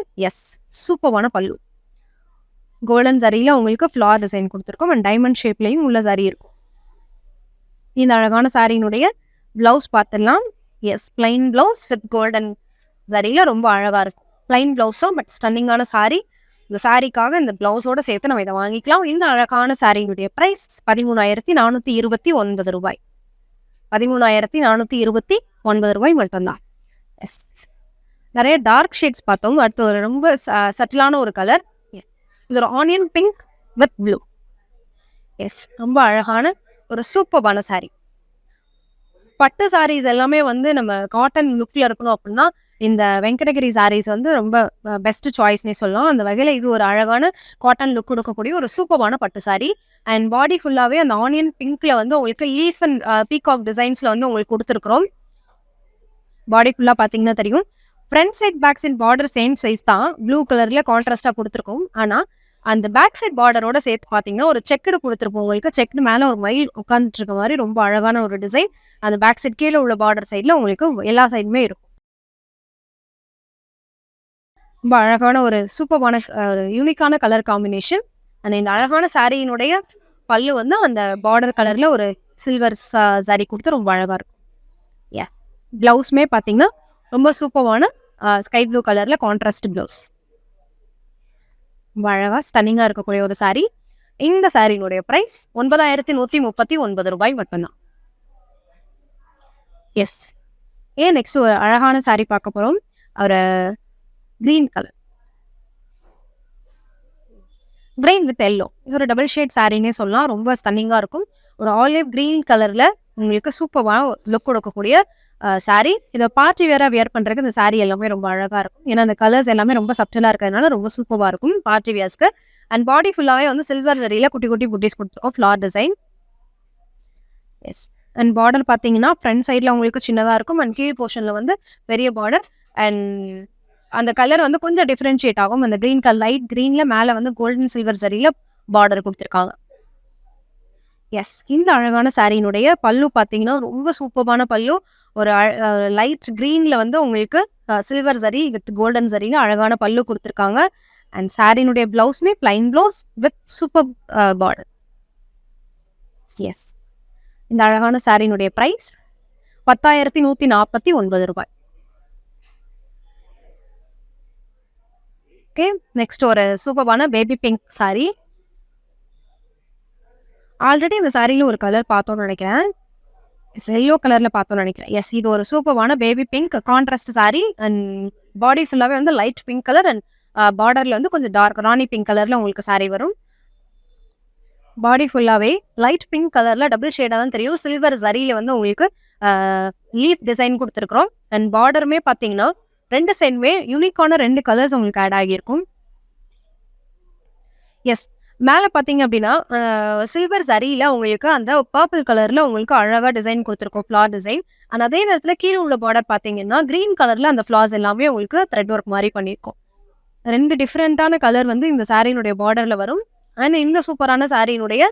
சூப்பர்வான பல்லு. கோல்டன் ஜரியில உங்களுக்கு ஃப்ளார் டிசைன் கொடுத்துருக்கோம். அண்ட் டைமண்ட் ஷேப்லயும் உள்ள சாரி இருக்கும். இந்த அழகான சாரியினுடைய பிளவுஸ் பார்த்துடலாம். Yes. Plain blouse with golden ஜரியில ரொம்ப அழகா இருக்கும். பிளைன் பிளவுஸும் பட் ஸ்டன்னிங்கான சாரி. இந்த சாரிக்காக இந்த பிளவுஸோட சேர்த்து நம்ம இதை வாங்கிக்கலாம். இந்த அழகான சாரியினுடைய பிரைஸ் ரூ. 13,429. 13,429 மட்டும்தான். எஸ். நிறைய டார்க் ஷேட்ஸ் பார்த்தோம். அடுத்து ஒரு ரொம்ப சட்டிலான ஒரு கலர். இது ஒரு onion pink with blue. Yes. ரொம்ப அழகான ஒரு சூப்பர்பான சாரி. பட்டு சாரீஸ் எல்லாமே வந்து நம்ம காட்டன் லுக்ல இருக்கணும் அப்படின்னா இந்த வெங்கடகிரி சாரீஸ் வந்து ரொம்ப பெஸ்ட் சாய்ஸ்னே சொல்லலாம். அந்த வகையில இது ஒரு அழகான காட்டன் லுக் கொடுக்கக்கூடிய ஒரு சூப்பரான பட்டு சாரி. அண்ட் பாடி ஃபுல்லாவே அந்த ஆனியன் பிங்க்ல வந்து உங்களுக்கு லீஃப் அண்ட் பீகாக் டிசைன்ஸ்ல வந்து உங்களுக்கு கொடுத்துருக்குறோம். பாடி ஃபுல்லா பாத்தீங்கன்னா தெரியும். Front side back side border same size தான். ப்ளூ கலர்ல கான்ட்ராஸ்டா கொடுத்துருக்கோம். ஆனா அந்த பேக் சைட் பார்டரோட சேர்த்து பாத்தீங்கன்னா ஒரு செக்குடு கொடுத்துருப்போம். உங்களுக்கு செக்குடு மேல ஒரு மயில் உட்காந்துட்டு இருக்க மாதிரி ரொம்ப அழகான ஒரு டிசைன். அந்த பேக் சைட் கீழே உள்ள பார்டர் சைட்ல உங்களுக்கு எல்லா சைடுமே இருக்கும். ரொம்ப அழகான ஒரு சூப்பரான யூனிக்கான கலர் காம்பினேஷன். அந்த இந்த அழகான சாரியினுடைய பல்லு வந்து அந்த பார்டர் கலர்ல ஒரு சில்வர் சாரி கொடுத்து ரொம்ப அழகா இருக்கும். எஸ், பிளவுஸ்மே பார்த்தீங்கன்னா ரொம்ப சூப்பரான ஸ்கை ப்ளூ கலர்ல கான்ட்ராஸ்ட் பிளவுஸ். ரொம்ப அழகா ஸ்டன்னிங்கா இருக்கக்கூடிய ஒரு சாரி. இந்த சாரியினுடைய பிரைஸ் 9139 ரூபாய் மட்டும்தான். எஸ், நெக்ஸ்ட் ஒரு அழகான சாரி பார்க்க போறோம். ஒரு green colour, green with yellow. இது ஒரு டபுள் ஷேட் சாரின்னே சொல்லலாம். ரொம்ப ஸ்டன்னிங்கா இருக்கும். ஒரு ஆலிவ் கிரீன் கலர்ல உங்களுக்கு சூப்பரான லுக் கொடுக்கக்கூடிய சாரி. இதை பார்ட்டி வியர் பண்றதுக்கு இந்த சாரி எல்லாமே ரொம்ப அழகா இருக்கும். ஏன்னா அந்த கலர்ஸ் எல்லாமே ரொம்ப சப்டலா இருக்கிறதுனால ரொம்ப சூப்பரா இருக்கும் பார்ட்டி வியர்ஸ்க்கு. அண்ட் பாடி ஃபுல்லாவே வந்து சில்வர் ஜரியில குட்டி குட்டி புட்டிஸ் கொடுத்துருக்கோம், flower design. Yes, and border பார்த்தீங்கன்னா ஃப்ரண்ட் சைடில் உங்களுக்கு சின்னதாக இருக்கும். அண்ட் கீழ் போர்ஷனில் வந்து பெரிய பார்டர். அண்ட் அந்த கலர் வந்து கொஞ்சம் டிஃப்ரென்ஷியேட் ஆகும். அந்த கிரீன் கலர் லைட் கிரீனில் மேலே வந்து கோல்டன் சில்வர் ஜரியில் பார்டர் கொடுத்துருக்காங்க. எஸ், இந்த அழகான சாரியினுடைய பல்லு பார்த்தீங்கன்னா ரொம்ப சூப்பரான பல்லு. ஒரு லைட் கிரீனில் வந்து உங்களுக்கு சில்வர் ஜரி வித் கோல்டன் ஜரியில் அழகான பல்லு கொடுத்துருக்காங்க. அண்ட் சாரியினுடைய பிளவுஸ்மே plain blouse with super border. Yes, இந்த அழகான சாரியினுடைய பிரைஸ் 10,149 ரூபாய். ஓகே, நெக்ஸ்ட் ஒரு சூப்பரான பேபி பிங்க் சாரி. ஆல்ரெடி இந்த சாரியில ஒரு கலர் பார்த்தோம்னு நினைக்கிறேன். எல்லோ கலர்ல பார்த்தோம்னு நினைக்கிறேன். எஸ், இது ஒரு சூப்பரான baby pink contrast sari. And body ஃபுல்லாவே வந்து லைட் பிங்க் கலர். அண்ட் பார்டர்ல வந்து கொஞ்சம் டார்க் ராணி பிங்க் கலர்ல உங்களுக்கு சாரி வரும். பாடி ஃபுல்லாவே லைட் பிங்க் கலர்ல டபுள் ஷேடா தான் தெரியும். சில்வர் ஜரியில வந்து உங்களுக்கு லீஃப் டிசைன் கொடுத்துருக்குறோம். அண்ட் பார்டருமே பார்த்தீங்கன்னா ரெண்டு சைடுமே யூனிக்கான 2 கலர்ஸ் உங்களுக்கு ஆட் ஆகியிருக்கும். எஸ், மேலே பார்த்தீங்க அப்படின்னா சில்வர் ஜரியில உங்களுக்கு அந்த பர்பிள் கலர்ல உங்களுக்கு அழகா டிசைன் கொடுத்துருக்கோம், ஃப்ளார் டிசைன். அண்ட் அதே நேரத்தில் கீழே உள்ள பார்டர் பார்த்தீங்கன்னா கிரீன் கலர்ல அந்த ஃப்ளார்ஸ் எல்லாமே உங்களுக்கு த்ரெட் ஒர்க் மாதிரி பண்ணியிருக்கோம். 2 டிஃப்ரெண்டான கலர் வந்து இந்த சாரியினுடைய பார்டர்ல வரும். அண்ட் இந்த சூப்பரான சாரியினுடைய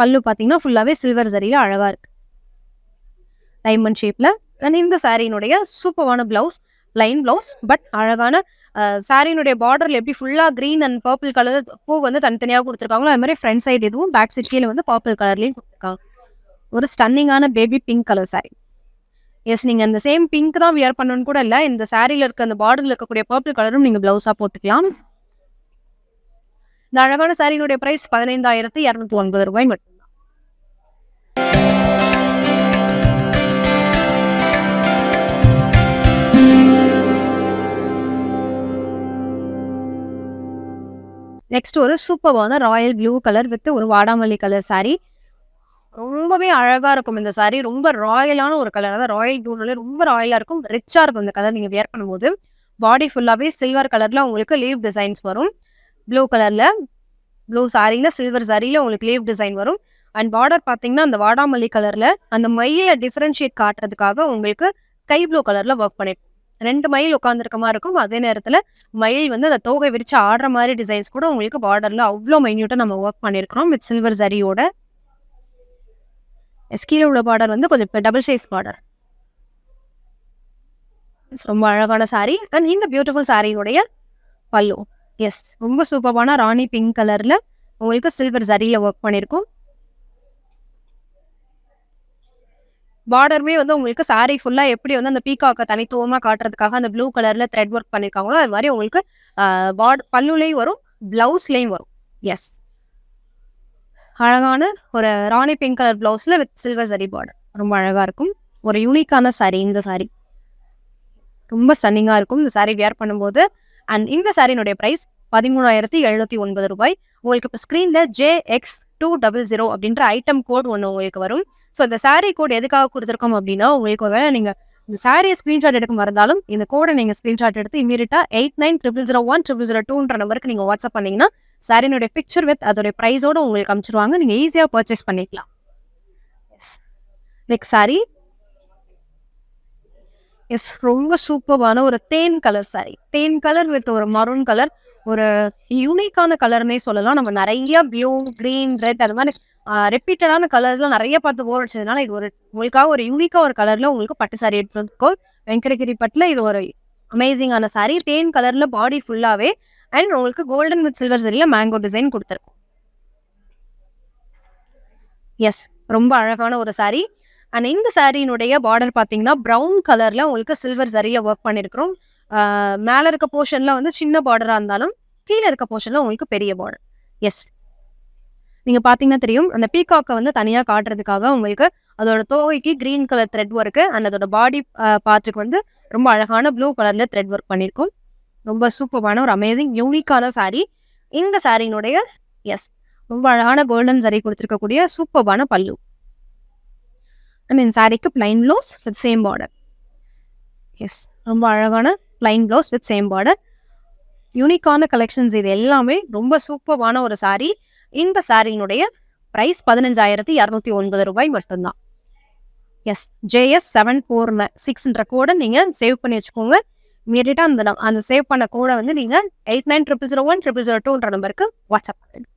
பல்லு பார்த்தீங்கன்னா ஃபுல்லாவே சில்வர் ஜரியில அழகா இருக்கு, டைமண்ட் ஷேப்ல. அண்ட் இந்த சாரியினுடைய சூப்பரான பிளவுஸ் லைன் பிளவுஸ். பட் அழகான சாரியினுடைய பார்டர்ல எப்படி ஃபுல்லா கிரீன் அண்ட் பர்பிள் கலர் பூ வந்து தனித்தனியாக கொடுத்துருக்காங்களோ அது மாதிரி ஃப்ரண்ட் சைடு இதுவும் பேக் சைட் கீழே வந்து பர்பிள் கலர்லயும் கொடுத்துருக்காங்க. ஒரு ஸ்டன்னிங்கான baby pink colour sari. Yes, நீங்க அந்த சேம் பிங்க் தான் வியர் பண்ணணும்னு கூட இல்லை. இந்த சாரியில இருக்க அந்த பார்டர்ல இருக்கக்கூடிய பர்பிள் கலரும் நீங்க பிளவுஸா போட்டுக்கலாம். இந்த அழகான சாரியினுடைய பிரைஸ் 15,209 ரூபாய் மட்டும். நெக்ஸ்ட் ஒரு சூப்பரான ராயல் ப்ளூ கலர் வித் ஒரு வாடாமல்லி கலர் சாரி. ரொம்பவே அழகா இருக்கும் இந்த சாரி. ரொம்ப ராயலான ஒரு கலர். அதாவது ராயல் ப்ளூனாலே ரொம்ப ராயலா இருக்கும், ரிச்சா இருக்கும் இந்த கலர் நீங்க வியர் பண்ணும்போது. பாடி ஃபுல்லாவே சில்வர் கலர்ல உங்களுக்கு லீவ் டிசைன்ஸ் வரும். ப்ளூ கலர்ல ப்ளூ சாரியில சில்வர் சாரியில உங்களுக்கு லீவ் டிசைன் வரும். அண்ட் பார்டர் பார்த்தீங்கன்னா அந்த வாடாமல்லி கலர்ல அந்த மயில டிஃபரன்ஷியேட் காட்டுறதுக்காக உங்களுக்கு ஸ்கை ப்ளூ கலர்ல ஒர்க் பண்ணிருக்கும். 2 மயில் உட்காந்துருக்க மாதிரி இருக்கும். அதே நேரத்துல மயில் வந்து அந்த தோகை விரிச்சு ஆடுற மாதிரி டிசைன்ஸ் கூட உங்களுக்கு பார்டர்ல அவ்வளோ மைன்யூட்டா நம்ம ஒர்க் பண்ணிருக்கிறோம் வித் சில்வர் ஜரியோட. கீழே உள்ள பார்டர் வந்து கொஞ்சம் டபுள் சைஸ் பார்டர். ரொம்ப அழகான சாரி. அண்ட் இந்த பியூட்டிஃபுல் சாரியினுடைய பல்லு. எஸ், ரொம்ப சூப்பரான ராணி பிங்க் கலர்ல உங்களுக்கு சில்வர் ஜரியில ஒர்க் பண்ணிருக்கும். பார்டருமே வந்து உங்களுக்கு சாரி ஃபுல்லா எப்படி வந்து அந்த பீகாக்க தனித்துவமா காட்டுறதுக்காக அந்த ப்ளூ கலர்ல த்ரெட் ஒர்க் பண்ணிருக்காங்களோ அது மாதிரி உங்களுக்கு பல்லுலையும் வரும், பிளவுஸ்லயும் வரும். எஸ், அழகான ஒரு ராணி பிங்க் கலர் பிளவுஸ்ல வித் சில்வர் ஜரி பார்டர். ரொம்ப அழகா இருக்கும். ஒரு யூனிக்கான சாரி இந்த சாரி. ரொம்ப ஸ்டன்னிங்கா இருக்கும் இந்த சாரி வியர் பண்ணும்போது. அண்ட் இந்த சாரியினுடைய பிரைஸ் 13,709 ரூபாய். உங்களுக்கு இப்போ ஸ்க்ரீன்ல JX200 அப்படின்ற ஐட்டம் கோட் ஒன்று உங்களுக்கு வரும். ஸோ இந்த saree கோட் எதுக்காக கொடுத்துருக்கோம் அப்படின்னா, உங்களுக்கு ஒருவேளை நீங்க இந்த சாரியை ஸ்க்ரீன்ஷாட் எடுக்க மறந்தாலும் இந்த கோடை நீங்க ஸ்க்ரீன்ஷாட் எடுத்து இமீடியட்டா 8900010002ன்ற நம்பருக்கு நீங்க வாட்ஸ்அப் பண்ணீங்கன்னா சாரியினுடைய பிக்சர் வித் அதோட ப்ரைஸோட உங்களுக்கு அனுப்பிச்சிருவாங்க. நீங்க ஈஸியா பர்ச்சேஸ் பண்ணிக்கலாம். Next sorry. எஸ், ரொம்ப சூப்பரான ஒரு தேன் கலர் சாரி. தேன் கலர் வித் ஒரு மரூன் கலர், ஒரு யூனிக்கான கலர்னே சொல்லலாம். நம்ம நிறைய ப்ளூ, கிரீன், ரெட் அது மாதிரி ரிப்பீட்டடான கலர்ஸ்லாம் நிறைய பார்த்து போர் அடிச்சதுனால இது ஒரு உங்களுக்காக ஒரு யூனிக்கா ஒரு கலர்ல உங்களுக்கு பட்டு சாரி எடுத்துருக்கோம். வெங்கடகிரி பட்டுல இது ஒரு அமேசிங்கான சாரி. தேன் கலர்ல பாடி ஃபுல்லாவே அண்ட் உங்களுக்கு கோல்டன் வித் சில்வர் சரியில மேங்கோ டிசைன் கொடுத்துருக்கோம். எஸ், ரொம்ப அழகான ஒரு சாரி. அண்ட் இந்த சாரியினுடைய பார்டர் பார்த்தீங்கன்னா ப்ரௌன் கலர்ல உங்களுக்கு சில்வர் சரியில ஒர்க் பண்ணியிருக்கிறோம். மேலே இருக்க போர்ஷன்ல வந்து சின்ன பார்டரா இருந்தாலும் கீழே இருக்க போர்ஷன்ல உங்களுக்கு பெரிய பார்டர். எஸ், நீங்க பாத்தீங்கன்னா தெரியும். அந்த பீகாக்கை வந்து தனியா காட்டுறதுக்காக உங்களுக்கு அதோட தோகைக்கு green colour thread work and அதோட பாடி பார்ட்டுக்கு வந்து ரொம்ப அழகான ப்ளூ கலர்ல த்ரெட் ஒர்க் பண்ணியிருக்கும். ரொம்ப சூப்பரான ஒரு அமேசிங் யூனிக்கான சாரி. இந்த சாரியினுடைய எஸ் ரொம்ப அழகான கோல்டன் சாரி கொடுத்துருக்கக்கூடிய சூப்பரான பல்லு. அண்ட் இந்த சாரிக்கு plain blouse with same border. Yes, ரொம்ப அழகான plain blouse with same border. யூனிக்கான கலெக்ஷன்ஸ் இது எல்லாமே ரொம்ப சூப்பரான ஒரு சாரி. இந்த சாரியினுடைய பிரைஸ் 15,209 ரூபாய் மட்டும்தான். எஸ், JS746ன்ற கோடை நீங்க சேவ் பண்ணி வச்சுக்கோங்க. இமீடியட்டா அந்த சேவ் பண்ண கோடை வந்து நீங்க 8900010002ன்ற நம்பருக்கு வாட்ஸ்அப் பண்ணுங்க.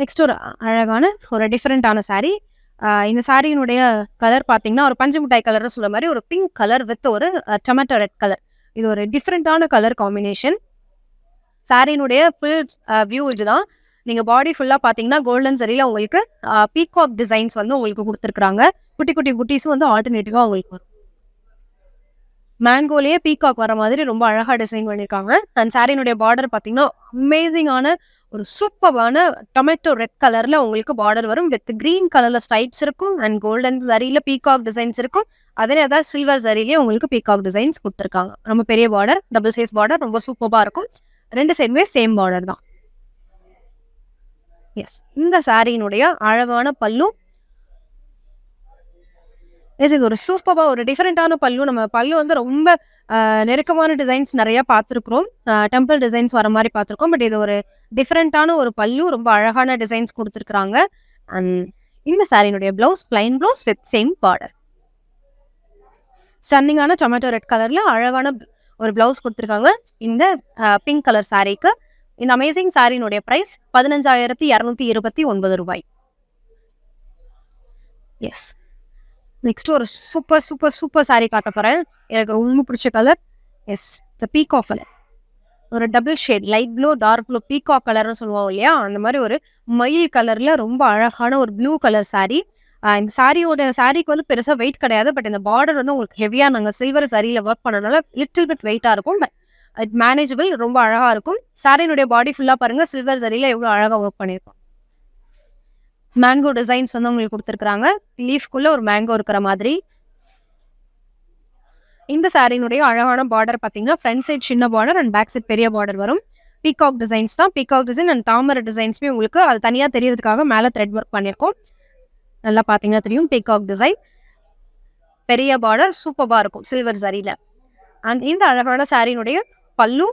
நெக்ஸ்ட் ஒரு அழகான ஒரு டிஃப்ரெண்டான சாரி. இந்த சாரியினுடைய கலர் பார்த்தீங்கன்னா ஒரு பஞ்சு மிட்டாய் கலர்னு சொல்ற மாதிரி ஒரு பிங்க் கலர் வித் ஒரு டொமேட்டோ ரெட் கலர். இது ஒரு டிஃப்ரெண்டான கலர் காம்பினேஷன். சாரியினுடைய ஃபுல் வியூ இதுதான். நீங்க பாடி ஃபுல்லா பார்த்தீங்கன்னா கோல்டன் சரியில உங்களுக்கு பீகாக் டிசைன்ஸ் வந்து உங்களுக்கு கொடுத்துருக்காங்க. குட்டி குட்டி குட்டீஸும் வந்து ஆல்டர்னேட்டிவா உங்களுக்கு வரும். மேங்கோலேயே பீகாக் வர மாதிரி ரொம்ப அழகா டிசைன் பண்ணியிருக்காங்க. அண்ட் சாரியினுடைய பார்டர் பார்த்தீங்கன்னா அமேசிங்கான ஒரு சூப்பரான டொமேட்டோ ரெட் கலர்ல உங்களுக்கு பார்டர் வரும். வித் கிரீன் கலர்ல ஸ்ட்ரைப்ஸ் இருக்கும் அண்ட் கோல்டன் சரியில பீகாக் டிசைன்ஸ் இருக்கும். அதே ஏதாவது சில்வர் சரியிலேயே உங்களுக்கு பீகாக் டிசைன்ஸ் கொடுத்துருக்காங்க. ரொம்ப பெரிய பார்டர், டபுள் சைஸ் பார்டர், ரொம்ப சூப்பரா இருக்கும். ரெண்டு சைடுமே சேம் பார்டர் தான். எஸ், இந்த சாரியினுடைய அழகான பல்லு. எஸ், இது ஒரு சூப்பரா ஒரு டிஃப்ரெண்டான பல்லு. நம்ம பல்லு வந்து ரொம்ப நெருக்கமான டிசைன்ஸ் நிறைய பார்த்துருக்குறோம். டெம்பிள் டிசைன்ஸ் வர மாதிரி பார்த்துருக்கோம். பட் இது ஒரு டிஃப்ரெண்டான ஒரு பல்லு, ரொம்ப அழகான டிசைன்ஸ் கொடுத்துருக்குறாங்க. அண்ட் இந்த சாரியினுடைய blouse plain blouse with same border. ஸ்டன்னிங்கான டொமேட்டோ ரெட் கலர்ல அழகான ஒரு பிளவுஸ் கொடுத்துருக்காங்க இந்த பிங்க் கலர் சாரிக்கு. இந்த அமேசிங் சாரியினுடைய பிரைஸ் 15,229 ரூபாய். எஸ், நெக்ஸ்ட் ஒரு சூப்பர் சூப்பர் சூப்பர் சாரி காட்ட போறேன். எனக்கு ரொம்ப பிடிச்ச கலர். Yes, peacock colour. ஒரு double shade light blue dark blue peacock கலர்னு சொல்லுவோம் இல்லையா, அந்த மாதிரி ஒரு மயில் கலர்ல ரொம்ப அழகான ஒரு ப்ளூ கலர் சாரி. இந்த சாரிக்கு வந்து பெருசா வெயிட் கிடையாது. பட் இந்த பார்டர் வந்து உங்களுக்கு ஹெவியா நாங்கள் சில்வர் சாரியில ஒர்க் பண்ணனால லிட்டில் பிட் வெயிட்டா இருக்கும். பட் இட் மேனேஜபிள், ரொம்ப அழகா இருக்கும். சாரியினுடைய பாடி ஃபுல்லா பாருங்க சில்வர் சாரியில எவ்வளவு அழகா ஒர்க் பண்ணியிருக்கோம். மேங்கோ டிசைன்ஸ் வந்து உங்களுக்கு கொடுத்துருக்காங்க. லீஃப்குள்ள ஒரு மேங்கோ இருக்கிற மாதிரி. இந்த சாரியினுடைய அழகான பார்டர் பார்த்தீங்கன்னா ஃப்ரண்ட் சைட் சின்ன பார்டர் அண்ட் பேக் சைட் பெரிய பார்டர் வரும். பீகாக் டிசைன்ஸ் தான். பீகாக் டிசைன் அண்ட் தாமரை டிசைன்ஸ்மே உங்களுக்கு அது தனியாக தெரியறதுக்காக மேலே த்ரெட் ஒர்க் பண்ணியிருக்கோம். நல்லா பார்த்தீங்கன்னா தெரியும் பீகாக் டிசைன். பெரிய பார்டர் சூப்பராக இருக்கும் சில்வர் சாரியில. அண்ட் இந்த அழகான சாரியினுடைய பல்லு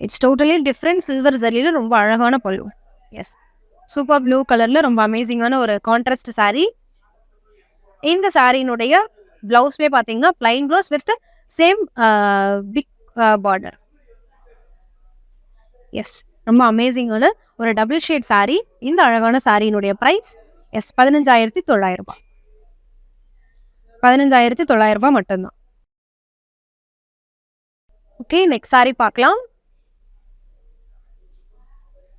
இட்ஸ் டோட்டலி டிஃப்ரெண்ட். சில்வர் சாரியில ரொம்ப அழகான பல்லு. எஸ், சூப்பர் ப்ளூ கலர்ல ரொம்ப அமேசிங்கான ஒரு கான்ட்ராஸ்ட் சாரி. இந்த சாரியினுடைய பிளவுஸ்மே பார்த்தீங்கன்னா plain blouse with same big border. Yes, ரொம்ப அமேசிங்கான ஒரு டபுள் ஷேட் சாரி. இந்த அழகான சாரியினுடைய பிரைஸ் எஸ் 15,900 ரூபாய். 15,900 ரூபாய் மட்டும்தான். ஓகே, நெக்ஸ்ட் சாரி பார்க்கலாம்.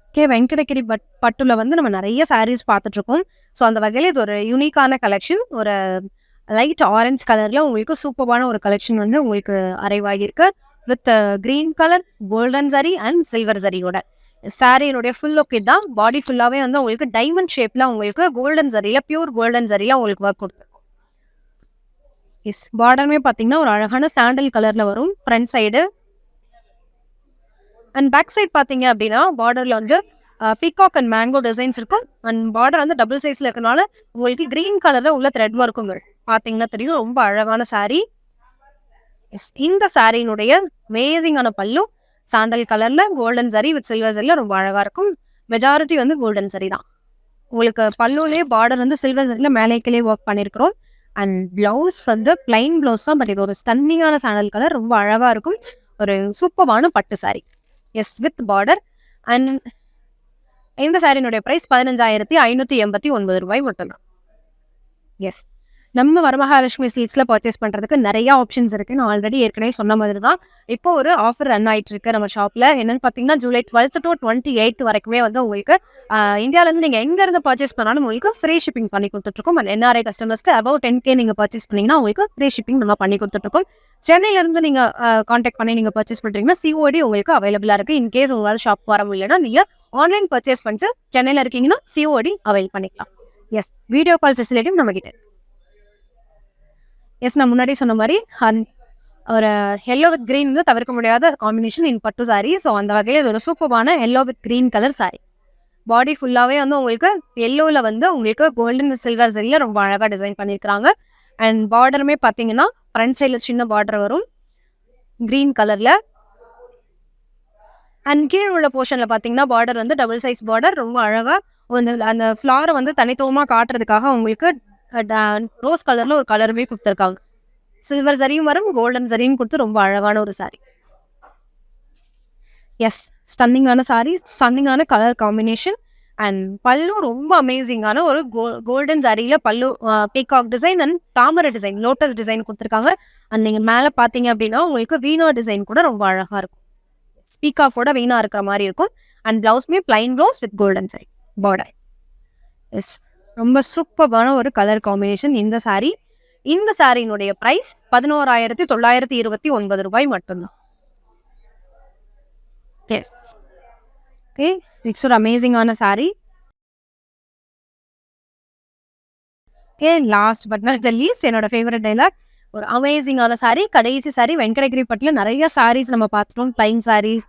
ஓகே, வெங்கடகிரி பட்டுல வந்து நம்ம நிறைய சாரீஸ் பார்த்துட்டு இருக்கோம். ஸோ அந்த வகையில் இது ஒரு யூனிக்கான கலெக்ஷன். ஒரு லைட் ஆரஞ்சு கலர்ல உங்களுக்கு சூப்பரான ஒரு கலெக்ஷன் வந்து உங்களுக்கு அரைவாகியிருக்கு. வித் கிரீன் கலர் கோல்டன் சரி அண்ட் சில்வர் சரியோட சாரியினுடைய ஃபுல் லுக் இதுதான். பாடி ஃபுல்லாவே வந்து உங்களுக்கு டைமண்ட் ஷேப்ல உங்களுக்கு கோல்டன் சரியில பியூர் கோல்டன் சரியில உங்களுக்கு ஒர்க் கொடுத்துருக்கும். எஸ், பார்டருமே பார்த்தீங்கன்னா ஒரு அழகான சாண்டல் கலர்ல வரும் front side. And back side பார்த்தீங்க அப்படின்னா பார்டர்ல வந்து பீகாக் அண்ட் மேங்கோ டிசைன்ஸ் இருக்கும். அண்ட் பார்டர் வந்து டபுள் சைஸில் இருக்கனால உங்களுக்கு க்ரீன் கலரில் உள்ள த்ரெட் ஒர்க்கும் பார்த்தீங்கன்னா தெரியும். ரொம்ப அழகான சாரீ. இந்த சாரியினுடைய அமேசிங்கான பல்லு சாண்டல் கலரில் கோல்டன் சரி வித் சில்வர் சரியில் ரொம்ப அழகாக இருக்கும். மெஜாரிட்டி வந்து கோல்டன் சரி தான். உங்களுக்கு பல்லுலேயே பார்டர் வந்து சில்வர் சரியில் மேலேக்கிலே ஒர்க் பண்ணியிருக்கிறோம். அண்ட் ப்ளவுஸ் வந்து பிளைன் ப்ளவுஸ் தான், பட் இது ஒரு ஸ்டன்னிங்கான சாண்டல் கலர், ரொம்ப அழகாக இருக்கும். ஒரு சூப்பரான பட்டு சாரி வித் பார்டர். அண்ட் இந்த சாரியினுடைய ப்ரைஸ் 15,589 ரூபாய் மட்டும்தான். நம்ம வரமகாலட்சுமி சில்க்ஸில் பர்ச்சேஸ் பண்ணுறதுக்கு நிறைய ஆப்ஷன்ஸ் இருக்குது. நான் ஆல்ரெடி ஏற்கனவே சொன்ன மாதிரி தான் இப்போ ஒரு ஆஃபர் ரன் ஆகிட்டு இருக்கு நம்ம ஷாப்பில். என்னென்னு பார்த்தீங்கன்னா ஜூலை 12 to 28 வரைக்குமே வந்து உங்களுக்கு இந்தியாவிலேருந்து நீங்கள் எங்கேருந்து பர்ச்சேஸ் பண்ணாலும் உங்களுக்கு ஃப்ரீ ஷிப்பிங் பண்ணி கொடுத்துட்ருக்கோம். அண்ட் NRI கஸ்டமர்ஸ்க்கு அபவ் 10K நீங்கள் பர்ச்சேஸ் பண்ணிங்கன்னா உங்களுக்கு ஃப்ரீ ஷிப்பிங் நம்ம பண்ணி கொடுத்துட்ருக்கோம். சென்னையிலேருந்து நீங்கள் காண்டாக்ட் பண்ணி நீங்கள் பர்ச்சேஸ் பண்ணுறீங்கன்னா COD உங்களுக்கு அவைலபிளாக இருக்குது. இன்கேஸ் உங்களால் ஷாப் வர முடியலன்னா நீங்கள் ஆன்லைன் பர்ச்சேஸ் பண்ணிட்டு சென்னையில் இருக்கீங்கன்னா COD அவைல் பண்ணிக்கலாம். வீடியோ கால் ஃபெசிலிட்டியும் நம்மகிட்ட. நான் முன்னாடி சொன்ன மாதிரி ஒரு எல்லோ வித் கிரீன் வந்து தவிர்க்க முடியாத காம்பினேஷன் இன் பட்டு சாரி. ஸோ அந்த வகையில் இது ஒரு சூப்பரான yellow with green colour sari. Body ஃபுல்லாகவே வந்து உங்களுக்கு எல்லோவில் வந்து உங்களுக்கு கோல்டன் சில்வர் சரியில் ரொம்ப அழகாக டிசைன் பண்ணியிருக்கிறாங்க. அண்ட் பார்டருமே பார்த்தீங்கன்னா ஃப்ரண்ட் சைடில் சின்ன பார்டர் வரும் கிரீன் கலரில். அண்ட் கீழே உள்ள போர்ஷனில் பார்த்தீங்கன்னா பார்டர் வந்து டபுள் சைஸ் பார்டர், ரொம்ப அழகாக அந்த ஃப்ளாரை வந்து தனித்துவமாக காட்டுறதுக்காக உங்களுக்கு ரோஸ் கலர்ல ஒரு கலருமே கொடுத்துருக்காங்க. சில்வர் சரியும் வரும், கோல்டன் சரியும் கொடுத்து ரொம்ப அழகான ஒரு சாரி. ஸ்டன்னிங்கான சாரி, ஸ்டன்னிங்கான கலர் காம்பினேஷன். அண்ட் பல்லு ரொம்ப அமேசிங்கான ஒரு கோல்டன் சாரியில பல்லு பீகாக் டிசைன் அண்ட் தாமரை டிசைன், லோட்டஸ் டிசைன் கொடுத்துருக்காங்க. அண்ட் நீங்கள் மேலே பார்த்தீங்க அப்படின்னா உங்களுக்கு வீணா டிசைன் கூட ரொம்ப அழகாக இருக்கும். பீகாக்கோட வீணா இருக்கிற மாதிரி இருக்கும். அண்ட் பிளவுஸ்மே plain blouse with golden sari border. ரொம்ப சூப்பரான ஒரு கலர் காம்பினேஷன் இந்த சாரி. இந்த சாரியினுடைய பிரைஸ் 11,929 ரூபாய் மட்டும்தான். நெக்ஸ்ட் ஒரு அமேசிங்கான sari. Last but not the least என்னோட ஃபேவரட் டைலாக், ஒரு அமேசிங்கான சாரி. கடைசி சாரி வெங்கடகிரி பட்டில் நிறைய சாரீஸ் நம்ம பார்த்துட்டோம். பிளைன் சாரீஸ்,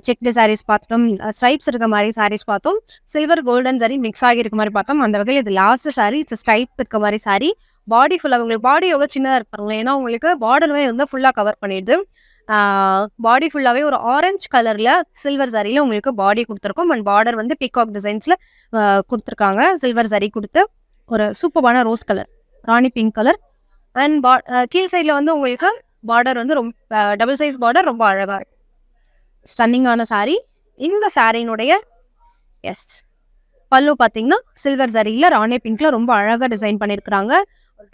செக்டு சாரீஸ் பார்த்துட்டோம், ஸ்ட்ரைப்ஸ் இருக்க மாதிரி சாரீஸ் பார்த்தோம், சில்வர் கோல்டன் சாரி மிக்ஸ் ஆகி இருக்க மாதிரி பார்த்தோம். அந்த வகையில் இது லாஸ்ட் சாரி. இட்ஸ் ஸ்ட்ரைப் இருக்க மாதிரி சாரி. பாடி ஃபுல்லாக உங்களுக்கு பாடி எவ்வளோ சின்னதாக இருப்பாங்க, ஏன்னா உங்களுக்கு பார்டருமே வந்து ஃபுல்லாக கவர் பண்ணிடுது. பாடி ஃபுல்லாகவே ஒரு ஆரஞ்சு கலரில் சில்வர் சாரியில் உங்களுக்கு பாடி கொடுத்துருக்கோம். அண்ட் பார்டர் வந்து பீகாக் டிசைன்ஸில் கொடுத்துருக்காங்க. சில்வர் சாரி கொடுத்து ஒரு சூப்பரான rose colour, Rani pink colour. And கீழ் சைடில் வந்து உங்களுக்கு பார்டர் வந்து ரொம்ப டபுள் சைஸ் பார்டர், ரொம்ப அழகாக இருக்கும். ஸ்டன்னிங்கான சாரி. இந்த சாரியினுடைய பல்லு பார்த்தீங்கன்னா சில்வர் சரியில் ராணி பிங்க்ல ரொம்ப அழகாக டிசைன் பண்ணியிருக்கிறாங்க.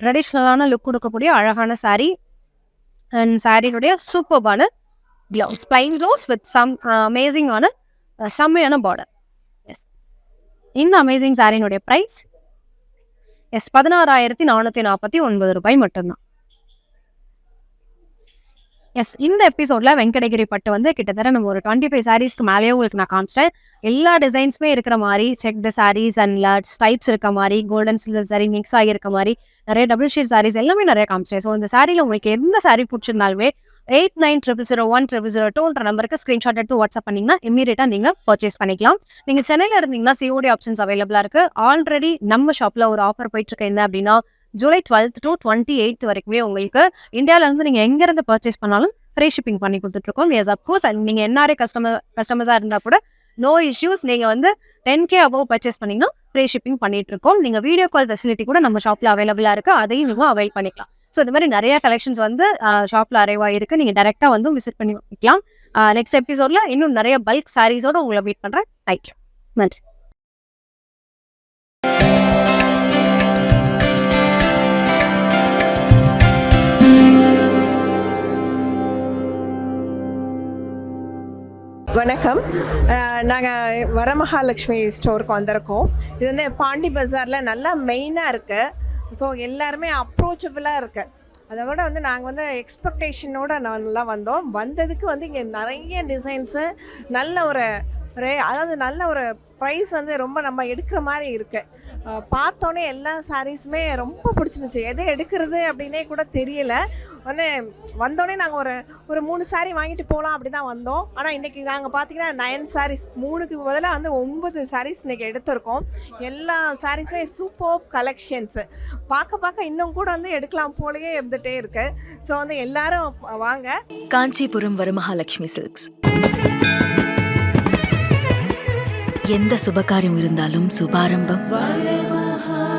ட்ரெடிஷ்னலான லுக் கொடுக்கக்கூடிய அழகான சாரி. அண்ட் சாரியினுடைய சூப்பர்பான blouse, plain blouse with some அமேசிங்கான செம்மையான பார்டர். இந்த அமேசிங் சாரியினுடைய ப்ரைஸ் 16,449 ரூபாய் மட்டும்தான். இந்த எபிசோட்ல வெங்கடகிரி பட்டு வந்து கிட்டத்தட்ட நம்ம ஒரு 25 சாரீஸ்க்கு மேலேயே உங்களுக்கு நான் காமிச்சிட்டேன். எல்லா டிசைன்ஸுமே இருக்கிற மாதிரி, செக்டு சாரீஸ் அண்ட் ஸ்டைப்ஸ் இருக்க மாதிரி, கோல்டன் சில்வர் சாரி மிக்ஸ் ஆகி இருக்க மாதிரி, நிறைய டபுள் ஷேட் சாரீஸ் எல்லாமே நிறைய காமிச்சிட்டேன். ஸோ இந்த சாரியில் உங்களுக்கு எந்த சாரீ பிடிச்சிருந்தாலுமே 8900010002 நம்பருக்கு ஸ்க்ரீன்ஷாட் எடுத்து வாட்ஸ்அப் பண்ணிங்கன்னா இமீடியட்டாக நீங்கள் பர்ச்சேஸ் பண்ணிக்கலாம். நீங்கள் சென்னையில் இருந்தீங்கன்னா COD ஆப்ஷன்ஸ் அவைலபிளாக இருக்குது. ஆல்ரெடி நம்ம ஷாப்பில் ஒரு ஆஃபர் போயிட்டுருக்கு. என்ன அப்படின்னா ஜூலை 12 to 28 வரைக்குமே உங்களுக்கு இந்தியாவிலேருந்து நீங்கள் எங்கேருந்து பர்ச்சேஸ் பண்ணாலும் ஃப்ரீ ஷிப்பிங் பண்ணி கொடுத்துட்ருக்கோம். அப்கோர்ஸ் அண்ட் நீங்கள் NRI கஸ்டமர்ஸாக இருந்தால் கூட நோ இஷ்யூஸ். நீங்கள் வந்து 10K அபவ் பர்ச்சேஸ் பண்ணிங்கன்னா ஃப்ரீ ஷிப்பிங் பண்ணிகிட்ருக்கோம். நீங்கள் வீடியோ கால் ஃபெசிலிட்டி கூட நம்ம ஷாப்பில் அவைலபிளாக இருக்குது. அதையும் நீங்கள் அவைல் பண்ணிக்கலாம். ஸோ இந்த மாதிரி நிறைய கலெக்ஷன்ஸ் வந்து ஷாப்பில் அரைவ் ஆகிருக்கு. நீங்கள் டேரெக்டாக வந்து விசிட் பண்ணி வைக்கலாம். நெக்ஸ்ட் எபிசோடில் இன்னும் நிறைய பல்க் சாரீஸோடு உங்களை மீட் பண்ணுறேன். தேங்க்யூ. நன்றி. வணக்கம். நாங்கள் வரமகாலட்சுமி ஸ்டோருக்கு வந்திருக்கோம். இது வந்து பாண்டி பஜாரில் நல்லா மெயினாக இருக்குது. ஸோ எல்லாருமே அப்ரோச்சபிளாக இருக்குது. அதை விட வந்து நாங்கள் வந்து எக்ஸ்பெக்டேஷனோடு நல்லா வந்தோம். வந்ததுக்கு வந்து இங்கே நிறைய டிசைன்ஸு, நல்ல ஒரு அதாவது நல்ல ஒரு ப்ரைஸ் வந்து ரொம்ப நம்ம எடுக்கிற மாதிரி இருக்குது. பார்த்தோன்னே எல்லா சாரீஸுமே ரொம்ப பிடிச்சிருந்துச்சு. எதை எடுக்கிறது அப்படின்னே கூட தெரியல. வந்து வந்தோடனே நாங்கள் ஒரு 3 சாரீ வாங்கிட்டு போகலாம் அப்படி தான் வந்தோம். ஆனால் இன்றைக்கி நாங்கள் பார்த்தீங்கன்னா 9 சாரீஸ், 3க்கு பதிலாக வந்து 9 சாரீஸ் இன்றைக்கி எடுத்திருக்கோம். எல்லா சாரீஸுமே சூப்பர் கலெக்ஷன்ஸு. பார்க்க இன்னும் கூட வந்து எடுக்கலாம் போலயே இருந்துகிட்டே இருக்கு. ஸோ வந்து எல்லாரும் வாங்க. காஞ்சிபுரம் வரமகாலட்சுமி சில்க்ஸ். எந்த சுபகாரியம் இருந்தாலும் சுபாரம்பம் வரமகாலட்சுமி.